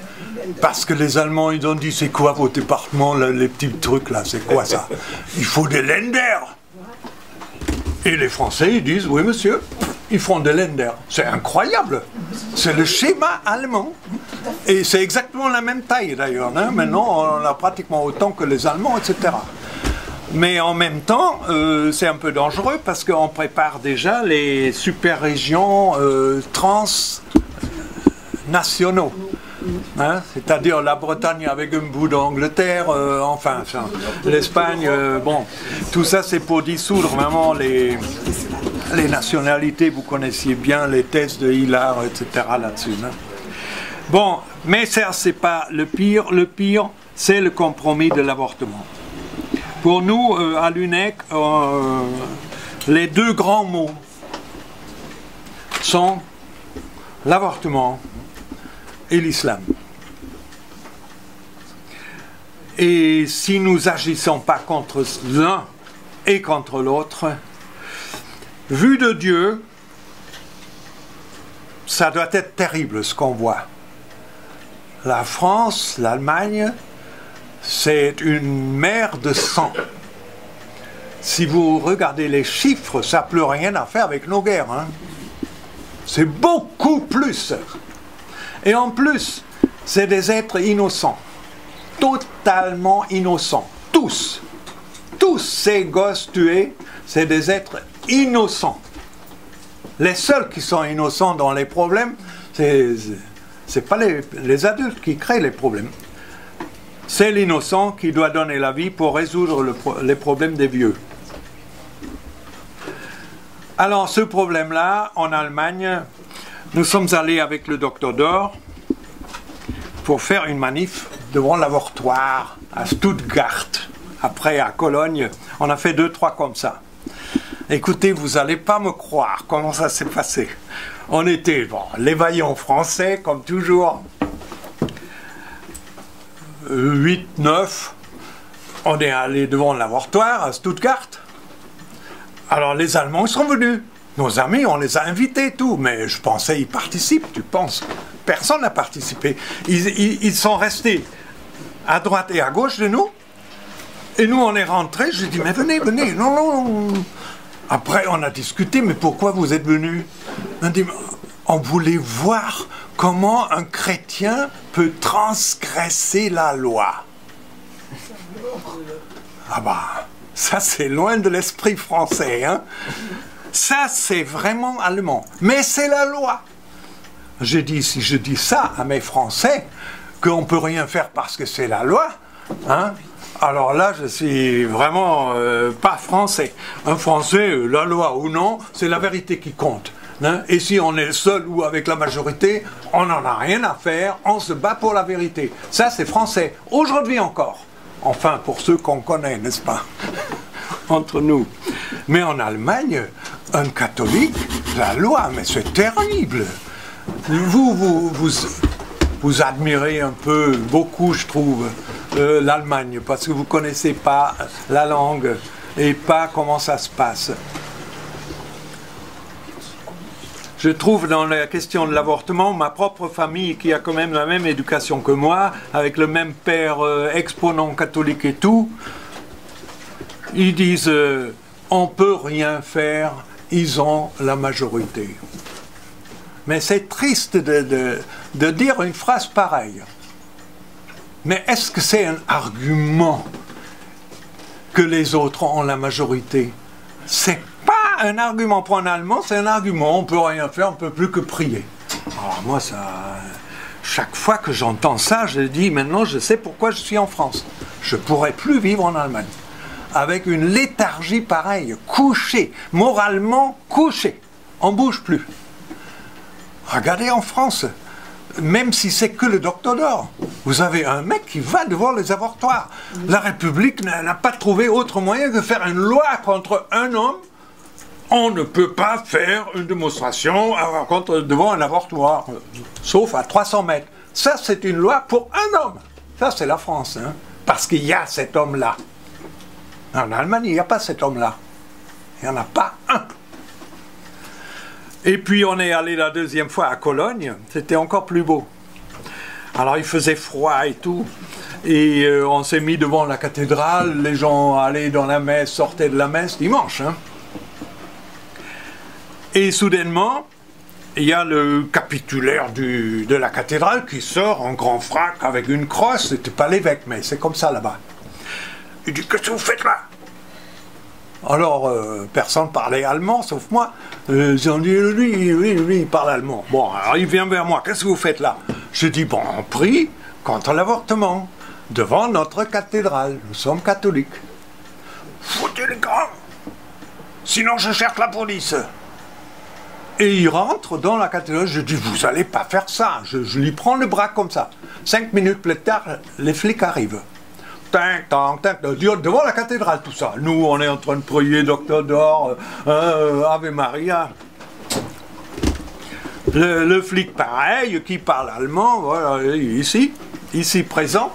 Parce que les Allemands, ils ont dit, c'est quoi vos départements, les petits trucs là, c'est quoi ça? Il faut des Länder. Et les Français, ils disent, oui monsieur, ils font des Länder. C'est incroyable. C'est le schéma allemand. Et c'est exactement la même taille d'ailleurs. Hein? Maintenant, on a pratiquement autant que les Allemands, etc. Mais en même temps, c'est un peu dangereux parce qu'on prépare déjà les super-régions transnationaux. Hein? C'est-à-dire la Bretagne avec un bout d'Angleterre, enfin, l'Espagne, bon, tout ça c'est pour dissoudre vraiment les nationalités. Vous connaissiez bien les thèses de Hillard, etc. là-dessus. Hein? Bon, mais ça c'est pas le pire. Le pire, c'est le compromis de l'avortement. Pour nous, à l'UNEC, les 2 grands mots sont l'avortement et l'islam. Et si nous n'agissons pas contre l'un et contre l'autre, vu de Dieu, ça doit être terrible ce qu'on voit. La France, l'Allemagne, c'est une mer de sang. Si vous regardez les chiffres, ça n'a plus rien à faire avec nos guerres. Hein. C'est beaucoup plus. Et en plus, c'est des êtres innocents. Totalement innocents. Tous. Tous ces gosses tués, c'est des êtres innocents. Les seuls qui sont innocents dans les problèmes, c'est pas les adultes qui créent les problèmes. C'est l'innocent qui doit donner la vie pour résoudre les problèmes des vieux. Alors, ce problème-là, en Allemagne, nous sommes allés avec le docteur Dor pour faire une manif devant l'avortoir à Stuttgart. Après, à Cologne, on a fait 2-3 comme ça. Écoutez, vous n'allez pas me croire comment ça s'est passé. On était, bon, les vaillants français, comme toujours, 8, 9, on est allé devant l'avortoir à Stuttgart. Alors les Allemands sont venus. Nos amis, on les a invités tout, mais je pensais ils participent, tu penses? Personne n'a participé. Ils sont restés à droite et à gauche de nous. Et nous, on est rentrés. J'ai dit, mais venez, venez. Non, non. Après, on a discuté, mais pourquoi vous êtes venus? On dit, on voulait voir comment un chrétien peut transgresser la loi. Ah bah, ça c'est loin de l'esprit français, hein. Ça c'est vraiment allemand. Mais c'est la loi. J'ai dit, si je dis ça à mes Français, qu'on ne peut rien faire parce que c'est la loi, hein, alors là, je suis vraiment pas français. Un Français, la loi ou non, c'est la vérité qui compte. Hein? Et si on est seul ou avec la majorité, on n'en a rien à faire, on se bat pour la vérité. Ça, c'est français. Aujourd'hui encore. Enfin, pour ceux qu'on connaît, n'est-ce pas? Entre nous. Mais en Allemagne, un catholique, la loi, mais c'est terrible. Vous admirez un peu, beaucoup, je trouve, l'Allemagne, parce que vous ne connaissez pas la langue et pas comment ça se passe. Je trouve dans la question de l'avortement, ma propre famille qui a quand même la même éducation que moi, avec le même père exponent catholique et tout, ils disent on ne peut rien faire, ils ont la majorité. Mais c'est triste de dire une phrase pareille. Mais est-ce que c'est un argument que les autres ont la majorité? C'est pas un argument pour un Allemand, c'est un argument, on ne peut rien faire, on ne peut plus que prier. Alors moi, chaque fois que j'entends ça, je dis, maintenant je sais pourquoi je suis en France. Je ne pourrais plus vivre en Allemagne. Avec une léthargie pareille, couché, moralement couché. On ne bouge plus. Regardez en France, même si c'est que le docteur Dor, vous avez un mec qui va devant les avortoirs. La République n'a pas trouvé autre moyen que faire une loi contre un homme. On ne peut pas faire une démonstration devant un avortoir, sauf à 300 mètres. Ça, c'est une loi pour un homme. Ça, c'est la France, hein, parce qu'il y a cet homme-là. En Allemagne, il n'y a pas cet homme-là. Il n'y en a pas un. Et puis, on est allé la deuxième fois à Cologne. C'était encore plus beau. Alors, il faisait froid et tout. Et on s'est mis devant la cathédrale. Les gens allaient dans la messe, sortaient de la messe dimanche, hein. Et soudainement, il y a le capitulaire de la cathédrale qui sort en grand frac avec une crosse. C'était pas l'évêque, mais c'est comme ça là-bas. Il dit, qu'est-ce que vous faites là? Alors, personne parlait allemand, sauf moi. Ils ont dit, lui, il parle allemand. Bon, alors il vient vers moi, qu'est-ce que vous faites là? Je dis, bon, on prie contre l'avortement, devant notre cathédrale. Nous sommes catholiques. Foutez les gants, sinon je cherche la police. Et il rentre dans la cathédrale, je dis, vous n'allez pas faire ça. Je lui prends le bras comme ça. 5 minutes plus tard, les flics arrivent. Devant la cathédrale, tout ça. Nous, on est en train de prier Docteur Dor, Ave Maria. Le flic pareil, qui parle allemand, voilà, ici présent.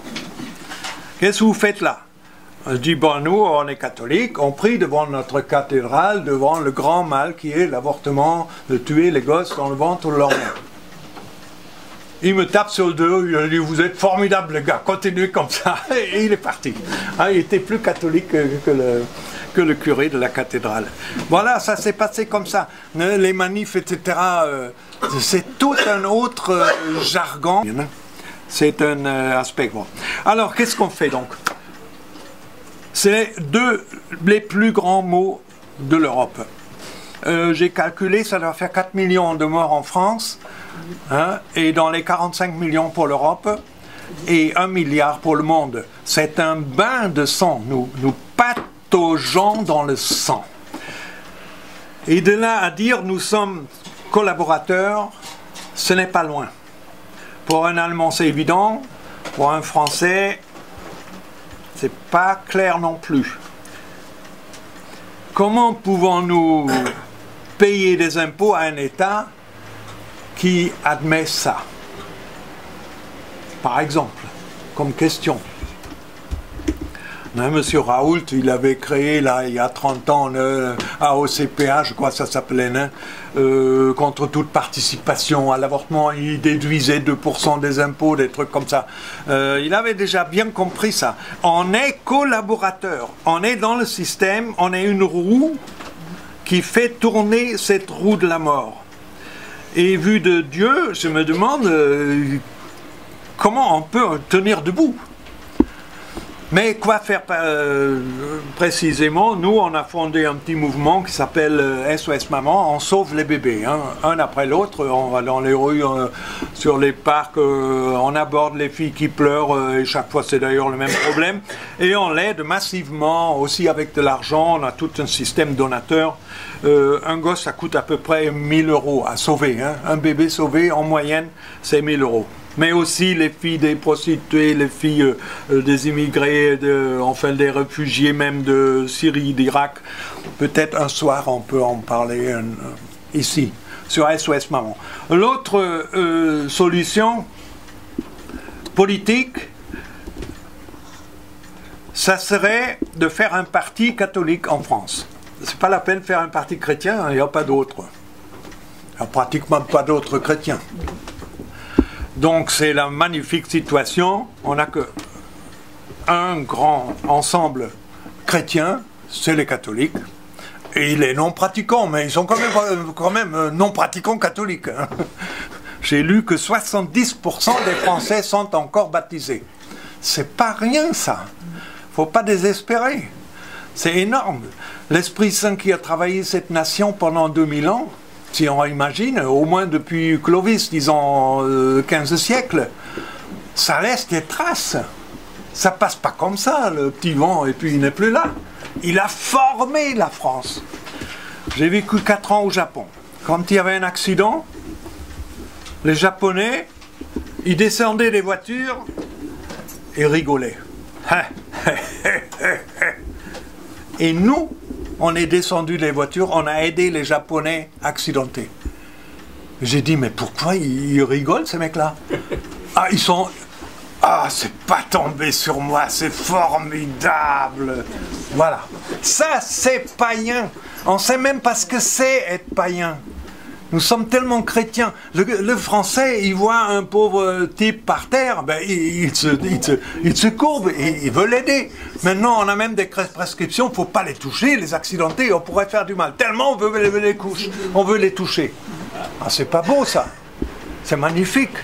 Qu'est-ce que vous faites là? Je dis, bon, nous, on est catholiques, on prie devant notre cathédrale, devant le grand mal qui est l'avortement, de tuer les gosses dans le ventre de leur mère. Il me tape sur le dos, il a dit, vous êtes formidable les gars, continuez comme ça, et il est parti. Il était plus catholique que le curé de la cathédrale. Voilà, ça s'est passé comme ça. Les manifs, etc., c'est tout un autre jargon. C'est un aspect. Bon. Alors, qu'est-ce qu'on fait donc? C'est les plus grands maux de l'Europe. J'ai calculé, ça doit faire 4 millions de morts en France, hein, et dans les 45 millions pour l'Europe, et 1 milliard pour le monde. C'est un bain de sang. Nous pataugeons dans le sang. Et de là à dire nous sommes collaborateurs, ce n'est pas loin. Pour un Allemand, c'est évident. Pour un Français, c'est pas clair non plus. Comment pouvons-nous payer des impôts à un État qui admet ça? Par exemple, comme question. Monsieur Raoult, il avait créé, là, il y a 30 ans, AOCPA, je crois que ça s'appelait, contre toute participation à l'avortement, il déduisait 2% des impôts, des trucs comme ça. Il avait déjà bien compris ça. On est collaborateur, on est dans le système, on est une roue qui fait tourner cette roue de la mort. Et vu de Dieu, je me demande comment on peut tenir debout. Mais quoi faire précisément? Nous, on a fondé un petit mouvement qui s'appelle SOS Maman, on sauve les bébés, hein, un après l'autre, on va dans les rues, sur les parcs, on aborde les filles qui pleurent, et chaque fois c'est d'ailleurs le même problème, et on l'aide massivement, aussi avec de l'argent, on a tout un système donateur. Un gosse, ça coûte à peu près 1 000 € à sauver, hein. Un bébé sauvé, en moyenne, c'est 1 000 €. Mais aussi les filles des prostituées, les filles des immigrés, enfin des réfugiés même de Syrie, d'Irak. Peut-être un soir on peut en parler ici, sur SOS Maman. L'autre solution politique, ça serait de faire un parti catholique en France. C'est pas la peine de faire un parti chrétien, hein, il n'y a pas d'autre. Il n'y a pratiquement pas d'autres chrétiens. Donc c'est la magnifique situation, on n'a que un grand ensemble chrétien, c'est les catholiques, et les non-pratiquants, mais ils sont quand même non-pratiquants catholiques. Hein. J'ai lu que 70% des Français sont encore baptisés. C'est pas rien ça, faut pas désespérer, c'est énorme. L'Esprit Saint qui a travaillé cette nation pendant 2000 ans, si on imagine, au moins depuis Clovis, disons 15 siècles, ça laisse des traces. Ça passe pas comme ça, le petit vent, et puis il n'est plus là. Il a formé la France. J'ai vécu 4 ans au Japon. Quand il y avait un accident, les Japonais, ils descendaient des voitures et rigolaient. Et nous, on est descendu des voitures, on a aidé les Japonais accidentés. J'ai dit, mais pourquoi ils rigolent ces mecs-là? Ah, ils sont... Ah, c'est pas tombé sur moi, c'est formidable. Voilà. Ça, c'est païen. On sait même pas ce que c'est être païen. Nous sommes tellement chrétiens. Le Français, il voit un pauvre type par terre, ben, il se courbe et il veut l'aider. Maintenant, on a même des prescriptions, il ne faut pas les toucher, les accidentés, on pourrait faire du mal. Tellement on veut les toucher. Ah, c'est pas beau ça. C'est magnifique.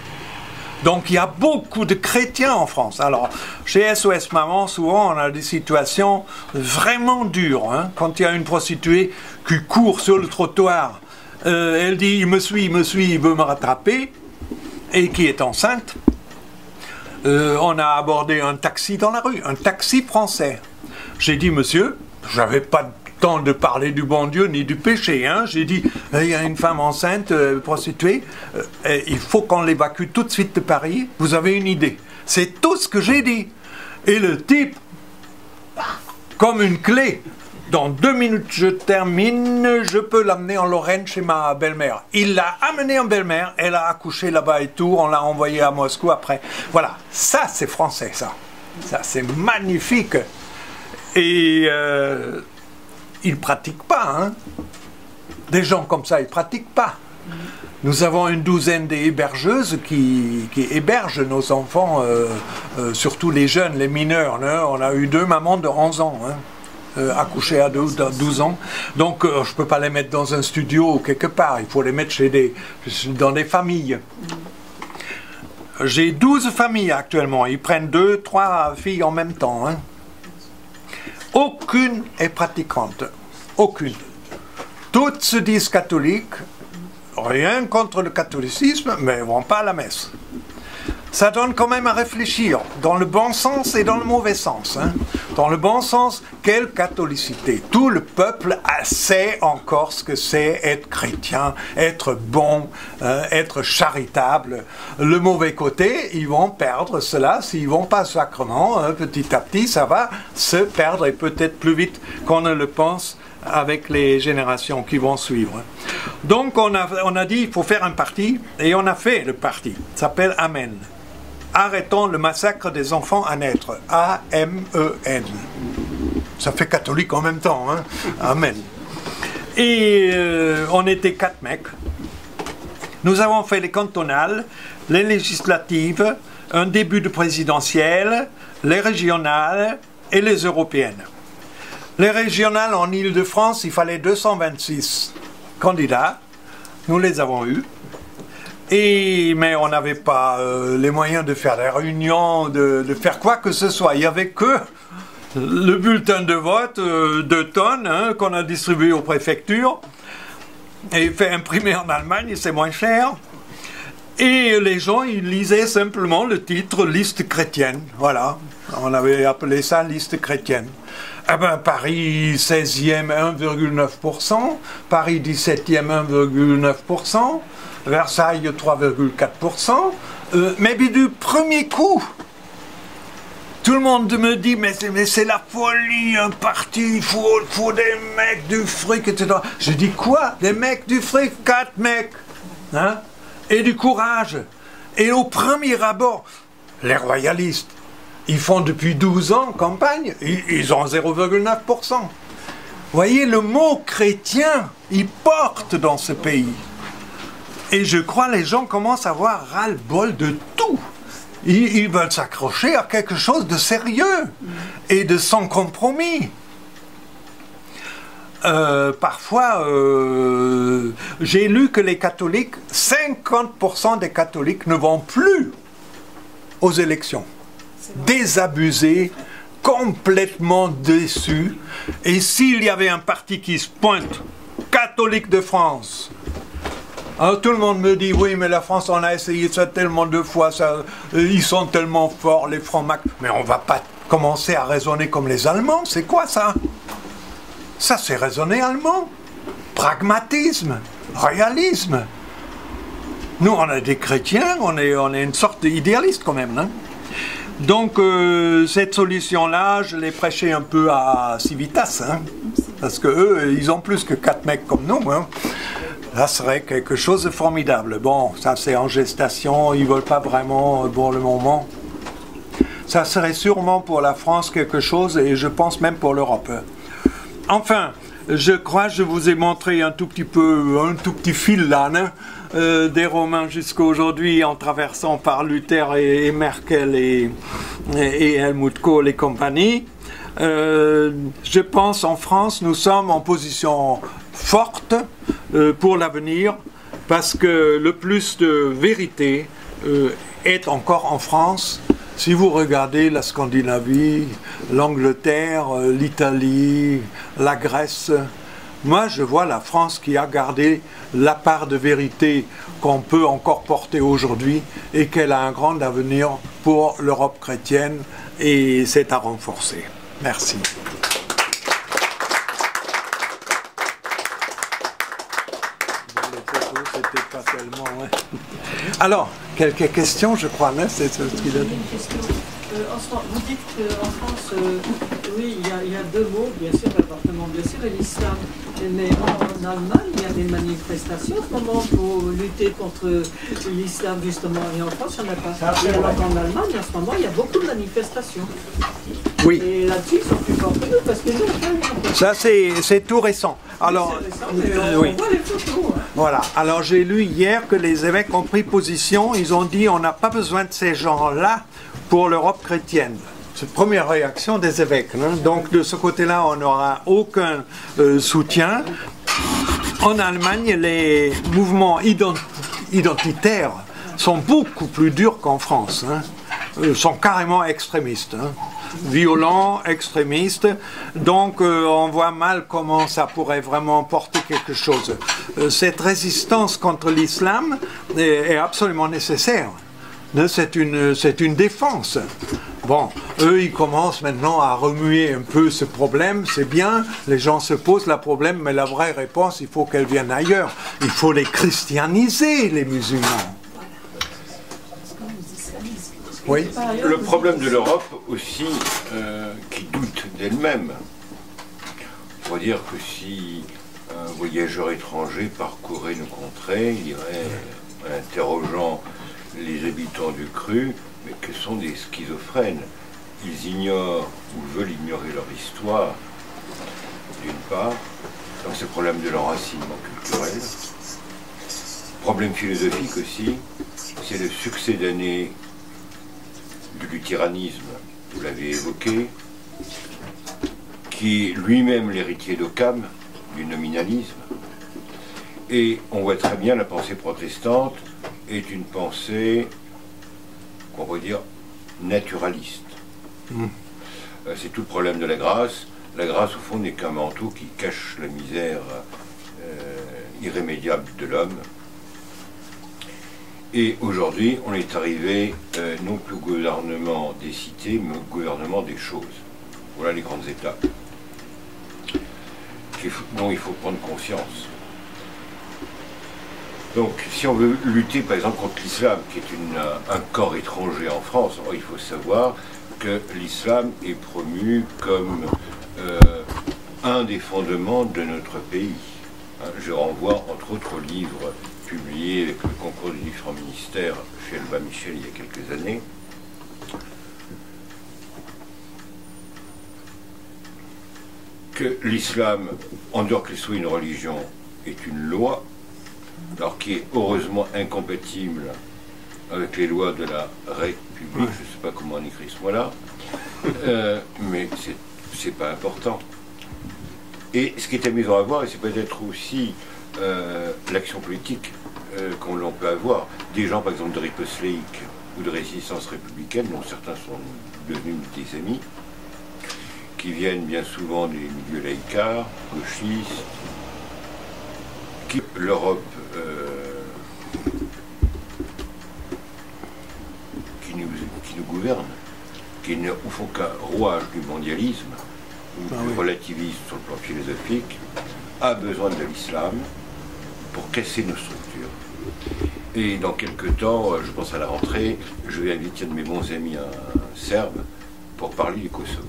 Donc il y a beaucoup de chrétiens en France. Alors, chez SOS Maman, souvent on a des situations vraiment dures. Hein, quand il y a une prostituée qui court sur le trottoir, elle dit il me suit, il veut me rattraper, et qui est enceinte. On a abordé un taxi dans la rue, un taxi français. J'ai dit monsieur, j'avais pas de temps de parler du bon Dieu ni du péché, hein. J'ai dit il y a une femme enceinte, prostituée, il faut qu'on l'évacue tout de suite de Paris, vous avez une idée? C'est tout ce que j'ai dit. Et le type, comme une clé, dans 2 minutes je termine, je peux l'amener en Lorraine chez ma belle-mère. Il l'a amenée en belle-mère, elle a accouché là-bas et tout, on l'a envoyé à Moscou après. Voilà, ça c'est français ça. Ça c'est magnifique. Et ils ne pratiquent pas, hein. Des gens comme ça, ils ne pratiquent pas. Nous avons une douzaine d'hébergeuses qui hébergent nos enfants, surtout les jeunes, les mineurs. Hein. On a eu 2 mamans de 11 ans. Hein. Accouchés à 12 ans. Donc, je ne peux pas les mettre dans un studio ou quelque part. Il faut les mettre dans des familles. J'ai 12 familles actuellement. Ils prennent 2, 3 filles en même temps. Hein. Aucune est pratiquante. Aucune. Toutes se disent catholiques. Rien contre le catholicisme, mais elles ne vont pas à la messe. Ça donne quand même à réfléchir, dans le bon sens et dans le mauvais sens. Hein. Dans le bon sens, quelle catholicité. Tout le peuple sait encore ce que c'est être chrétien, être bon, être charitable. Le mauvais côté, ils vont perdre cela s'ils ne vont pas au sacrement. Hein. Petit à petit, ça va se perdre et peut-être plus vite qu'on ne le pense avec les générations qui vont suivre. Donc on a dit il faut faire un parti, et on a fait le parti. Ça s'appelle Amen. Arrêtons le massacre des enfants à naître. A-M-E-N. Ça fait catholique en même temps. Hein. Amen. Et on était 4 mecs. Nous avons fait les cantonales, les législatives, un début de présidentielle, les régionales et les européennes. Les régionales en Île-de-France, il fallait 226 candidats. Nous les avons eus. Mais on n'avait pas les moyens de faire des réunions, de faire quoi que ce soit. Il n'y avait que le bulletin de vote 2 tonnes hein, qu'on a distribué aux préfectures et fait imprimer en Allemagne, c'est moins cher. Et les gens, ils lisaient simplement le titre « Liste chrétienne ». Voilà, on avait appelé ça « Liste chrétienne ». Eh ben, Paris 16e, 1,9%, Paris 17e, 1,9%, Versailles 3,4%, mais du premier coup, tout le monde me dit mais c'est la folie, un parti, il faut des mecs du fric, etc. Je dis quoi? Des mecs du fric? 4 mecs, hein? Et du courage. Et au premier abord, les royalistes, ils font depuis 12 ans campagne, ils ont 0,9%. Vous voyez, le mot chrétien, il porte dans ce pays. Et je crois que les gens commencent à avoir ras-le-bol de tout. Ils veulent s'accrocher à quelque chose de sérieux et de sans compromis. Parfois, j'ai lu que les catholiques, 50% des catholiques ne vont plus aux élections. Désabusés, complètement déçus. Et s'il y avait un parti qui se pointe, catholique de France, alors, tout le monde me dit, oui, mais la France, on a essayé ça tellement de fois, ils sont tellement forts, les francs-macs. Mais on ne va pas commencer à raisonner comme les Allemands, c'est quoi ça? Ça, c'est raisonner allemand. Pragmatisme, réalisme. Nous, on est des chrétiens, on est une sorte d'idéaliste quand même. Hein? Donc, cette solution-là, je l'ai prêchée un peu à Civitas, hein? Parce qu'eux, ils ont plus que 4 mecs comme nous. Hein? Ça serait quelque chose de formidable. Bon, ça c'est en gestation, ils ne veulent pas vraiment pour le moment. Ça serait sûrement pour la France quelque chose, et je pense même pour l'Europe. Enfin, je crois que je vous ai montré un tout petit fil là, hein, des Romains jusqu'à aujourd'hui, en traversant par Luther et Merkel et Helmut Kohl et compagnie. Je pense en France, nous sommes en position forte pour l'avenir, parce que le plus de vérité est encore en France. Si vous regardez la Scandinavie, l'Angleterre, l'Italie, la Grèce, moi je vois la France qui a gardé la part de vérité qu'on peut encore porter aujourd'hui et qu'elle a un grand avenir pour l'Europe chrétienne, et c'est à renforcer. Merci. Alors, quelques questions, je crois, là, c'est ce qu'il a dit. Une question. Vous dites qu'en France, Oui, il y a deux mots, bien sûr, l'appartement, bien sûr, et l'islam. Mais en Allemagne, il y a des manifestations en ce moment pour lutter contre l'islam, justement. Et en France, il n'y en a pas. Et alors qu'en Allemagne, en ce moment, il y a beaucoup de manifestations. Oui. Et là-dessus, ils sont plus forts que nous, parce que nous, on Ça, c'est tout récent. Alors, on voit les photos. Hein. Voilà. Alors, j'ai lu hier que les évêques ont pris position. Ils ont dit on n'a pas besoin de ces gens-là pour l'Europe chrétienne. C'est la première réaction des évêques. Hein. Donc, de ce côté-là, on n'aura aucun soutien. En Allemagne, les mouvements identitaires sont beaucoup plus durs qu'en France. Hein. Ils sont carrément extrémistes. Hein. Violents, extrémistes. Donc, on voit mal comment ça pourrait vraiment porter quelque chose. Cette résistance contre l'islam est absolument nécessaire. C'est une défense. Bon, eux, ils commencent maintenant à remuer un peu ce problème. C'est bien, les gens se posent le problème, mais la vraie réponse, il faut qu'elle vienne ailleurs. Il faut les christianiser, les musulmans. Oui. Le problème de l'Europe aussi, qui doute d'elle-même. On va dire que si un voyageur étranger parcourait nos contrées, il irait en interrogeant les habitants du cru, mais que sont des schizophrènes. Ils ignorent ou veulent ignorer leur histoire, d'une part. Donc c'est le problème de l'enracinement culturel. Problème philosophique aussi, c'est le succès d'années du luthéranisme, vous l'avez évoqué, qui est lui-même l'héritier d'Occam, du nominalisme. Et on voit très bien la pensée protestante est une pensée, qu'on va dire, naturaliste. C'est tout le problème de la grâce. La grâce, au fond, n'est qu'un manteau qui cache la misère irrémédiable de l'homme. Et aujourd'hui, on est arrivé non plus au gouvernement des cités, mais au gouvernement des choses. Voilà les grandes étapes dont il faut prendre conscience. Donc, si on veut lutter, par exemple, contre l'islam, qui est un corps étranger en France, il faut savoir que l'islam est promu comme un des fondements de notre pays. Je renvoie, entre autres, au livre publié avec le concours des différents ministères chez Albin Michel il y a quelques années. Que l'islam, en dehors qu'il soit une religion, est une loi, alors qui est heureusement incompatible avec les lois de la République, je ne sais pas comment on écrit ce mot-là, mais c'est pas important. Et ce qui est amusant à voir, et c'est peut-être aussi l'action politique qu'on l'on peut avoir, des gens par exemple de riposte laïque ou de résistance républicaine, dont certains sont devenus des amis, qui viennent bien souvent des milieux laïcards, gauchistes, qui l'Europe qui nous gouverne, qui n'est au fond qu'un rouage du mondialisme ou du relativisme sur le plan philosophique, a besoin de l'islam pour casser nos structures. Et dans quelques temps, je pense à la rentrée, je vais inviter un de mes bons amis, un Serbe, pour parler du Kosovo.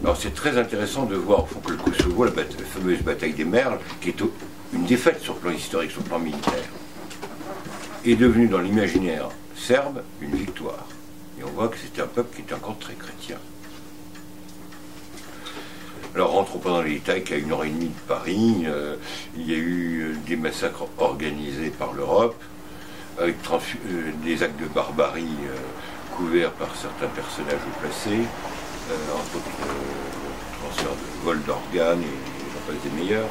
Alors c'est très intéressant de voir au fond que le Kosovo, la fameuse bataille des Merles, qui est une défaite sur le plan historique, sur le plan militaire, est devenue dans l'imaginaire serbe une victoire. Et on voit que c'était un peuple qui était encore très chrétien. Alors rentrons pas dans les détails, qu'à 1h30 de Paris, il y a eu des massacres organisés par l'Europe, avec des actes de barbarie couverts par certains personnages haut placés, entre autres transfert de vol d'organes et j'en passe des meilleurs.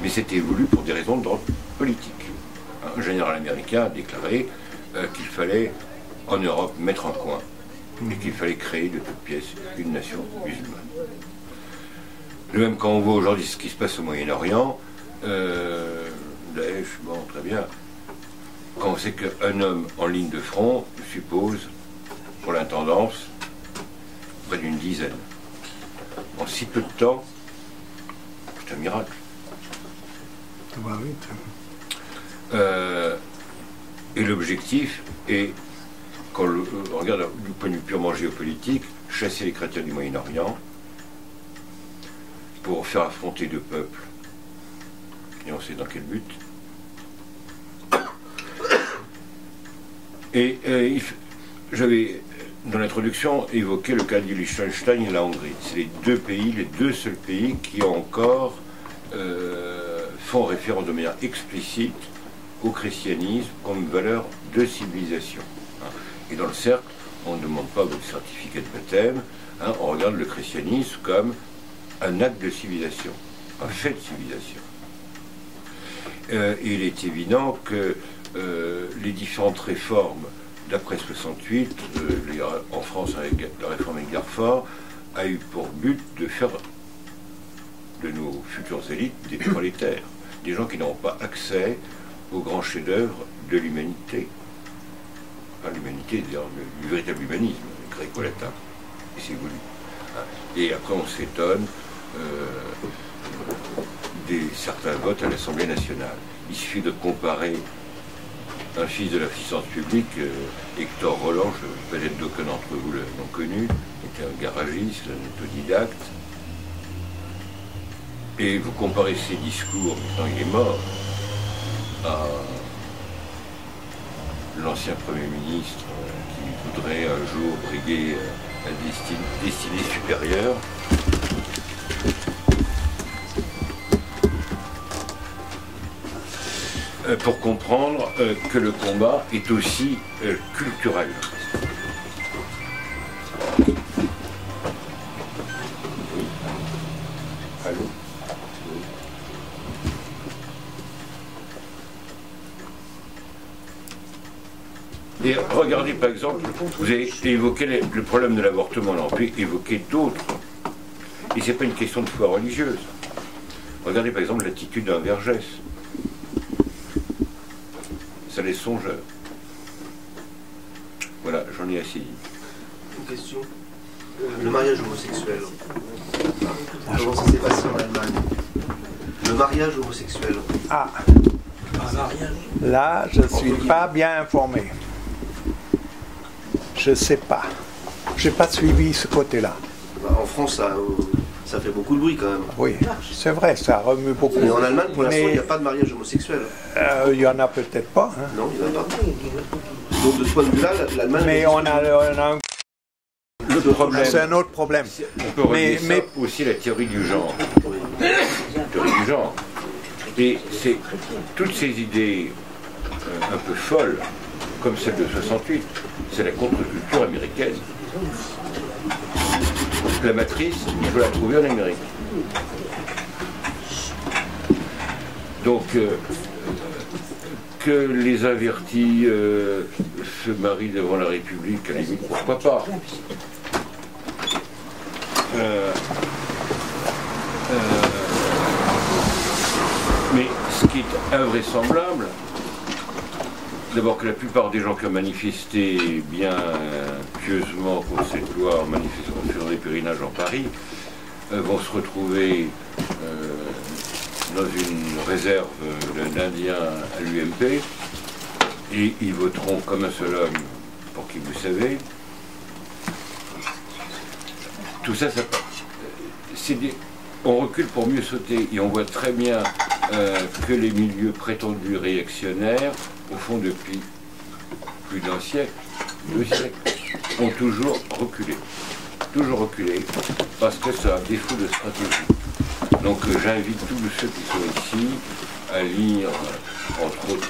Mais c'était voulu pour des raisons d'ordre politique. Un général américain a déclaré qu'il fallait en Europe mettre un coin et qu'il fallait créer de toutes pièces une nation musulmane. De même quand on voit aujourd'hui ce qui se passe au Moyen-Orient, Daesh, bon, très bien. Quand on sait qu'un homme en ligne de front suppose, pour l'intendance, près d'une dizaine. En si peu de temps, c'est un miracle. Bah oui. Et l'objectif est quand on regarde du point de vue purement géopolitique, chasser les chrétiens du Moyen-Orient pour faire affronter deux peuples. Et on sait dans quel but. Et j'avais, dans l'introduction, évoqué le cas du Liechtenstein et la Hongrie. C'est les deux pays, les deux seuls pays qui encore font référence de manière explicite au christianisme comme valeur de civilisation. Et dans le cercle, on ne demande pas votre certificat de baptême, on regarde le christianisme comme un acte de civilisation, un fait de civilisation. Il est évident que les différentes réformes d'après 68, en France avec la réforme avec Garfort, a eu pour but de faire de nos futures élites des prolétaires, des gens qui n'auront pas accès aux grands chefs-d'œuvre de l'humanité. Enfin, l'humanité, d'ailleurs, du véritable humanisme gréco-latin. Et c'est voulu. Et après, on s'étonne certains votes à l'Assemblée nationale. Il suffit de comparer un fils de la puissance publique, Hector Roland, peut-être d'aucun d'entre vous l'ont connu, était un garagiste, un autodidacte. Et vous comparez ses discours, maintenant il est mort, à l'ancien Premier ministre qui voudrait un jour briguer la destinée supérieure. Pour comprendre que le combat est aussi culturel. Oui. Allô? Et regardez par exemple, vous avez évoqué le problème de l'avortement, là, on peut évoquer d'autres. Et ce n'est pas une question de foi religieuse. Regardez par exemple l'attitude d'un Vergès. Ça laisse songeur. Voilà, j'en ai assez dit. Une question. Le mariage homosexuel. Comment ça s'est passé en Allemagne? Le mariage homosexuel. Ah, là, je ne suis pas bien informé. Je ne sais pas. Je n'ai pas suivi ce côté-là. En France, ça fait beaucoup de bruit quand même. Oui, c'est vrai, ça remue beaucoup. Mais en Allemagne, pour l'instant, il n'y a pas de mariage homosexuel. Il n'y en a peut-être pas. Hein. Non, il n'y en a pas. Donc de ce point de vue-là, l'Allemagne... Mais on a un... Le problème... C'est un autre problème. On peut relier ça aussi la théorie du genre. La théorie du genre. Et c'est toutes ces idées un peu folles, comme celle de 68, c'est la contre-culture américaine. La matrice, il faut la trouver en Amérique. Donc, que les avertis se marient devant la République, à la limite, pourquoi pas. Mais ce qui est invraisemblable, d'abord que la plupart des gens qui ont manifesté bien pieusement pour cette loi en manifestant sur des pèlerinages en Paris vont se retrouver dans une réserve d'Indiens à l'UMP et ils voteront comme un seul homme pour qui vous savez. Tout ça, on recule pour mieux sauter et on voit très bien que les milieux prétendus réactionnaires, au fond depuis plus d'un siècle, 2 siècles, ont toujours reculé, parce que c'est un défaut de stratégie. Donc j'invite tous ceux qui sont ici à lire, entre autres,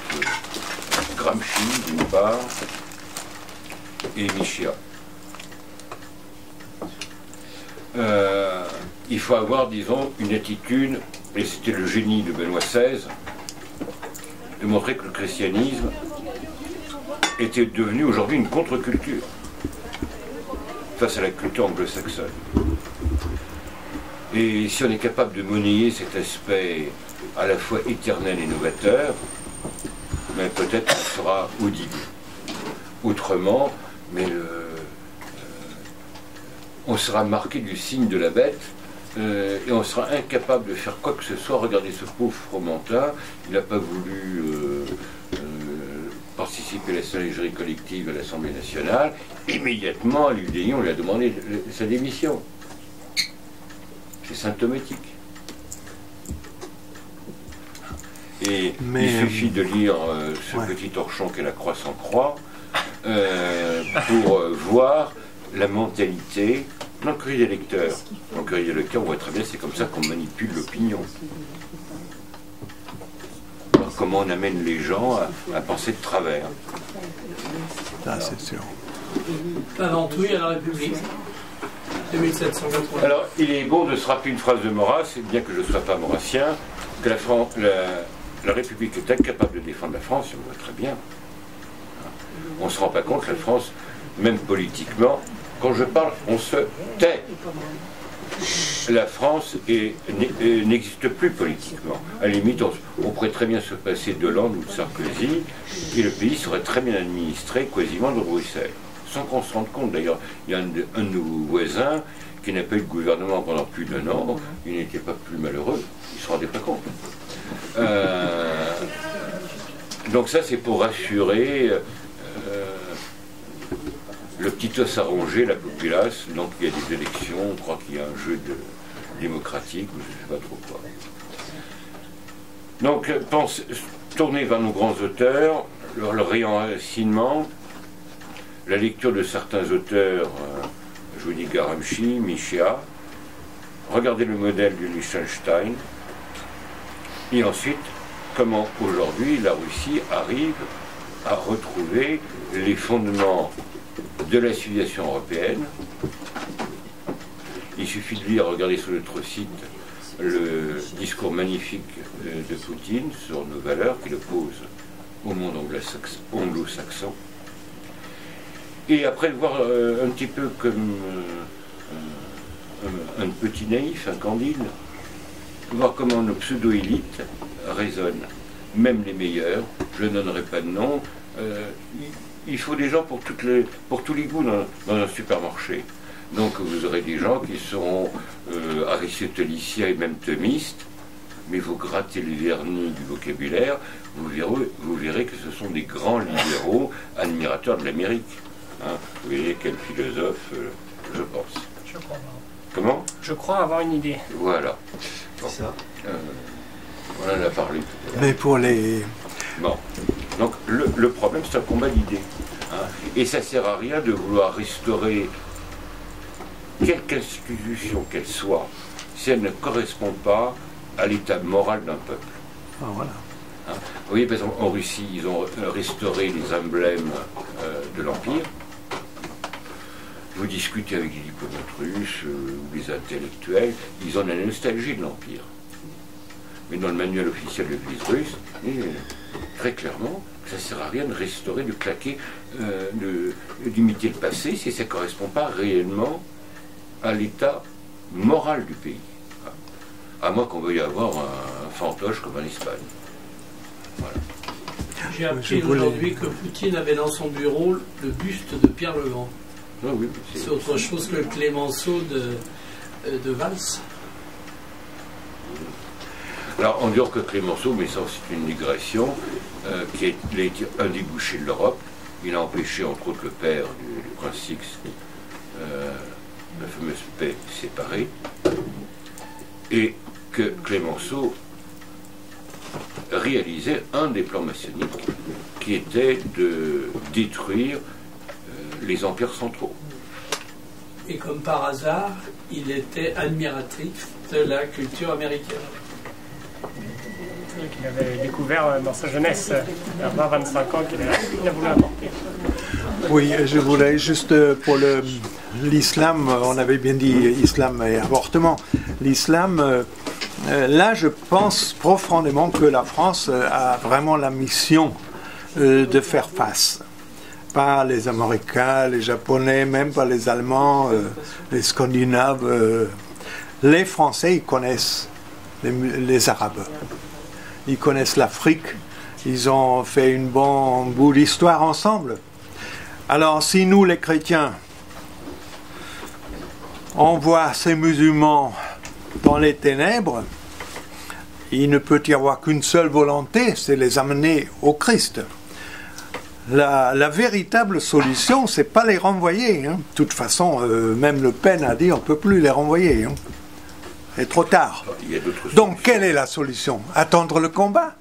Gramsci d'une part, et Michéa. Il faut avoir, disons, une attitude, et c'était le génie de Benoît XVI, de montrer que le christianisme était devenu aujourd'hui une contre-culture face à la culture anglo-saxonne. Et si on est capable de monnayer cet aspect à la fois éternel et novateur, mais peut-être qu'on sera audible. Autrement, mais on sera marqué du signe de la bête et on sera incapable de faire quoi que ce soit. Regardez ce pauvre Fromentin, il n'a pas voulu participer à la sauvagerie collective à l'Assemblée nationale, immédiatement, à l'UDI, on lui a demandé sa démission. C'est symptomatique. Et il suffit de lire ce petit torchon qu'est la Croix sans croix pour voir la mentalité dans le courrier des lecteurs. Dans le courrier des lecteurs, on voit très bien, c'est comme ça qu'on manipule l'opinion. Comment on amène les gens à penser de travers. Ah, c'est sûr. Avant tout, il y a la République. 2780. Alors, il est bon de se rappeler une phrase de Maurras, bien que je ne sois pas maurassien, que la République est incapable de défendre la France, on le voit très bien. On ne se rend pas compte, la France, même politiquement, quand je parle, on se tait. La France n'existe plus politiquement. À la limite, on pourrait très bien se passer de Hollande ou de Sarkozy, et le pays serait très bien administré quasiment de Bruxelles. Sans qu'on se rende compte. D'ailleurs, il y a un de nos voisins qui n'a pas eu de gouvernement pendant plus d'1 an, il n'était pas plus malheureux, il ne se rendait pas compte. Donc ça, c'est pour rassurer le petit os à ronger, la populace. Donc il y a des élections, on croit qu'il y a un jeu démocratique, ou je ne sais pas trop quoi. Donc, tourner vers nos grands auteurs, leur réenracinement, la lecture de certains auteurs, je vous dis Gramsci, Michéa, regardez le modèle du Liechtenstein, et ensuite, comment aujourd'hui la Russie arrive à retrouver les fondements de la civilisation européenne. Il suffit de lire, regardez sur notre site, le discours magnifique de Poutine sur nos valeurs qu'il oppose au monde anglo-saxon. Et après le voir un petit peu comme un petit naïf, un candide, voir comment nos pseudo-élites raisonnent, même les meilleurs, je ne donnerai pas de nom, il faut des gens pour tous les goûts dans un supermarché. Donc vous aurez des gens qui seront aristotéliciens et même thomistes, mais vous grattez les vernis du vocabulaire, vous verrez que ce sont des grands libéraux admirateurs de l'Amérique. Hein, vous voyez quel philosophe, je pense. Je crois pas. Comment? Je crois avoir une idée. Voilà. Bon. C'est ça. On en a parlé. Mais pour les... Bon. Donc le problème, c'est un combat d'idées. Hein, et ça ne sert à rien de vouloir restaurer quelque institution qu'elle soit, si elle ne correspond pas à l'état moral d'un peuple. Ah, voilà. Hein, vous voyez, par exemple, en Russie, ils ont restauré les emblèmes de l'Empire. Vous discutez avec les diplomates russes ou les intellectuels, ils ont la nostalgie de l'Empire. Mais dans le manuel officiel de l'Église russe, il est très clairement que ça ne sert à rien de restaurer, de claquer, d'imiter le passé si ça ne correspond pas réellement à l'état moral du pays. À moins qu'on veuille avoir un fantoche comme en Espagne. Voilà. J'ai appris aujourd'hui que Poutine avait dans son bureau le buste de Pierre le Grand. Ah oui, c'est autre chose que le Clémenceau de Valls. Alors, on dit que Clémenceau, mais ça c'est une digression, qui a été un des bouchers de l'Europe. Il a empêché, entre autres, le père du prince Sixte, la fameuse paix séparée, et que Clémenceau réalisait un des plans maçonniques qui était de détruire les empires centraux. Et comme par hasard, il était admiratif de la culture américaine. Qu'il avait découvert dans sa jeunesse, vers 20-25 ans, qu'il a voulu apporter. Oui, je voulais juste pour l'islam, on avait bien dit islam et avortement. L'islam, là je pense profondément que la France a vraiment la mission de faire face. Pas les Américains, les Japonais, même pas les Allemands, les Scandinaves. Les Français, ils connaissent les Arabes. Ils connaissent l'Afrique. Ils ont fait un bon bout d'histoire ensemble. Alors, si nous, les chrétiens, on voit ces musulmans dans les ténèbres, il ne peut y avoir qu'une seule volonté, c'est les amener au Christ. La véritable solution, c'est pas les renvoyer. Hein. De toute façon, même Le Pen a dit on ne peut plus les renvoyer. Hein. C'est trop tard. Donc, quelle est la solution? Attendre le combat?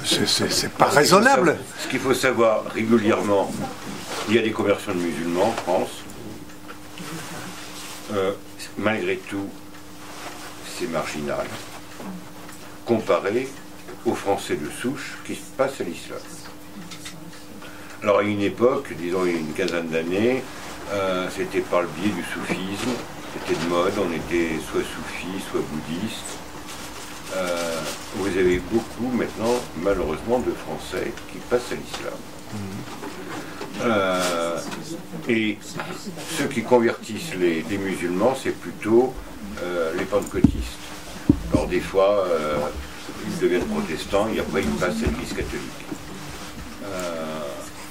C'est pas raisonnable. Ce qu'il faut savoir régulièrement, il y a des conversions de musulmans en France. Malgré tout, c'est marginal, comparé aux Français de souche qui se passent à l'islam. Alors à une époque, disons il y a une quinzaine d'années, c'était par le biais du soufisme, c'était de mode, on était soit soufi, soit bouddhiste. Vous avez beaucoup maintenant, malheureusement, de Français qui passent à l'islam. Et ceux qui convertissent les musulmans, c'est plutôt les pentecôtistes. Alors des fois, ils deviennent protestants et après ils passent à l'église catholique.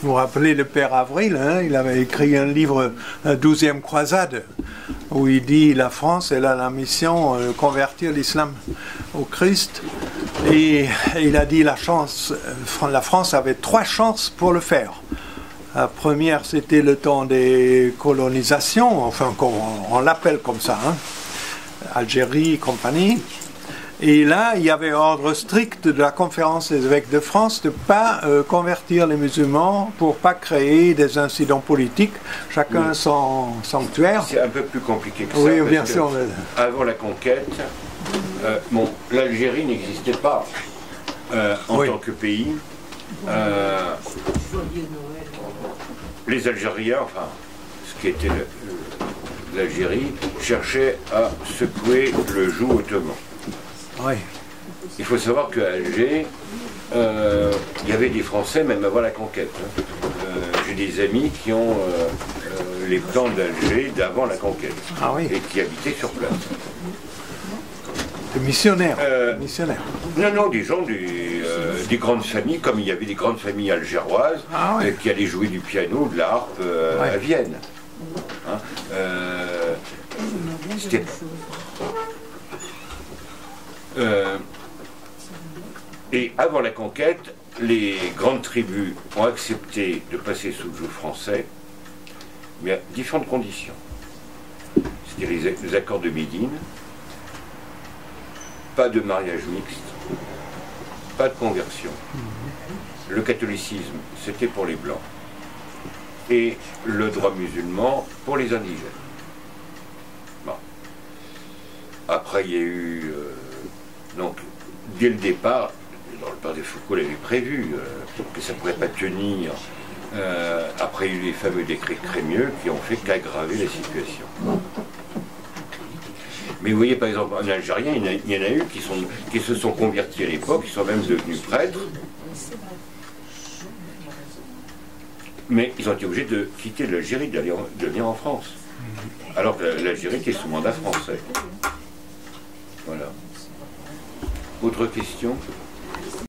Vous vous rappelez le Père Avril, hein, il avait écrit un livre, la 12e croisade, où il dit la France, elle a la mission de convertir l'islam au Christ. Et il a dit la France avait 3 chances pour le faire. La première, c'était le temps des colonisations, enfin on l'appelle comme ça, hein, Algérie et compagnie. Et là, il y avait ordre strict de la conférence des évêques de France de ne pas convertir les musulmans pour ne pas créer des incidents politiques, chacun son sanctuaire. C'est un peu plus compliqué que ça. Oui, bien sûr. Avant la conquête, l'Algérie n'existait pas en tant que pays. Les Algériens, enfin, ce qui était l'Algérie, cherchaient à secouer le joug ottoman. Oui. Il faut savoir qu'à Alger, il y avait des Français même avant la conquête. Hein. J'ai des amis qui ont les plans d'Alger d'avant la conquête et qui habitaient sur place. Des missionnaires. Missionnaires. Non, des gens des grandes familles, comme il y avait des grandes familles algéroises qui allaient jouer du piano, de la harpe à Vienne. Hein. C'était... et avant la conquête, les grandes tribus ont accepté de passer sous le joug français, mais à différentes conditions. C'était les accords de Médine, pas de mariage mixte, pas de conversion. Le catholicisme, c'était pour les blancs, et le droit musulman pour les indigènes. Bon. Après, il y a eu... donc, dès le départ, dans le père de Foucault l'avait prévu, que ça ne pourrait pas tenir. Après, il y a eu les fameux décrets Crémieux qui ont fait qu'aggraver la situation. Mais vous voyez, par exemple, en Algérien, il y en a eu qui se sont convertis à l'époque, qui sont même devenus prêtres. Mais ils ont été obligés de quitter l'Algérie, de venir en France. Alors que l'Algérie était sous mandat français. Voilà. Autre question ?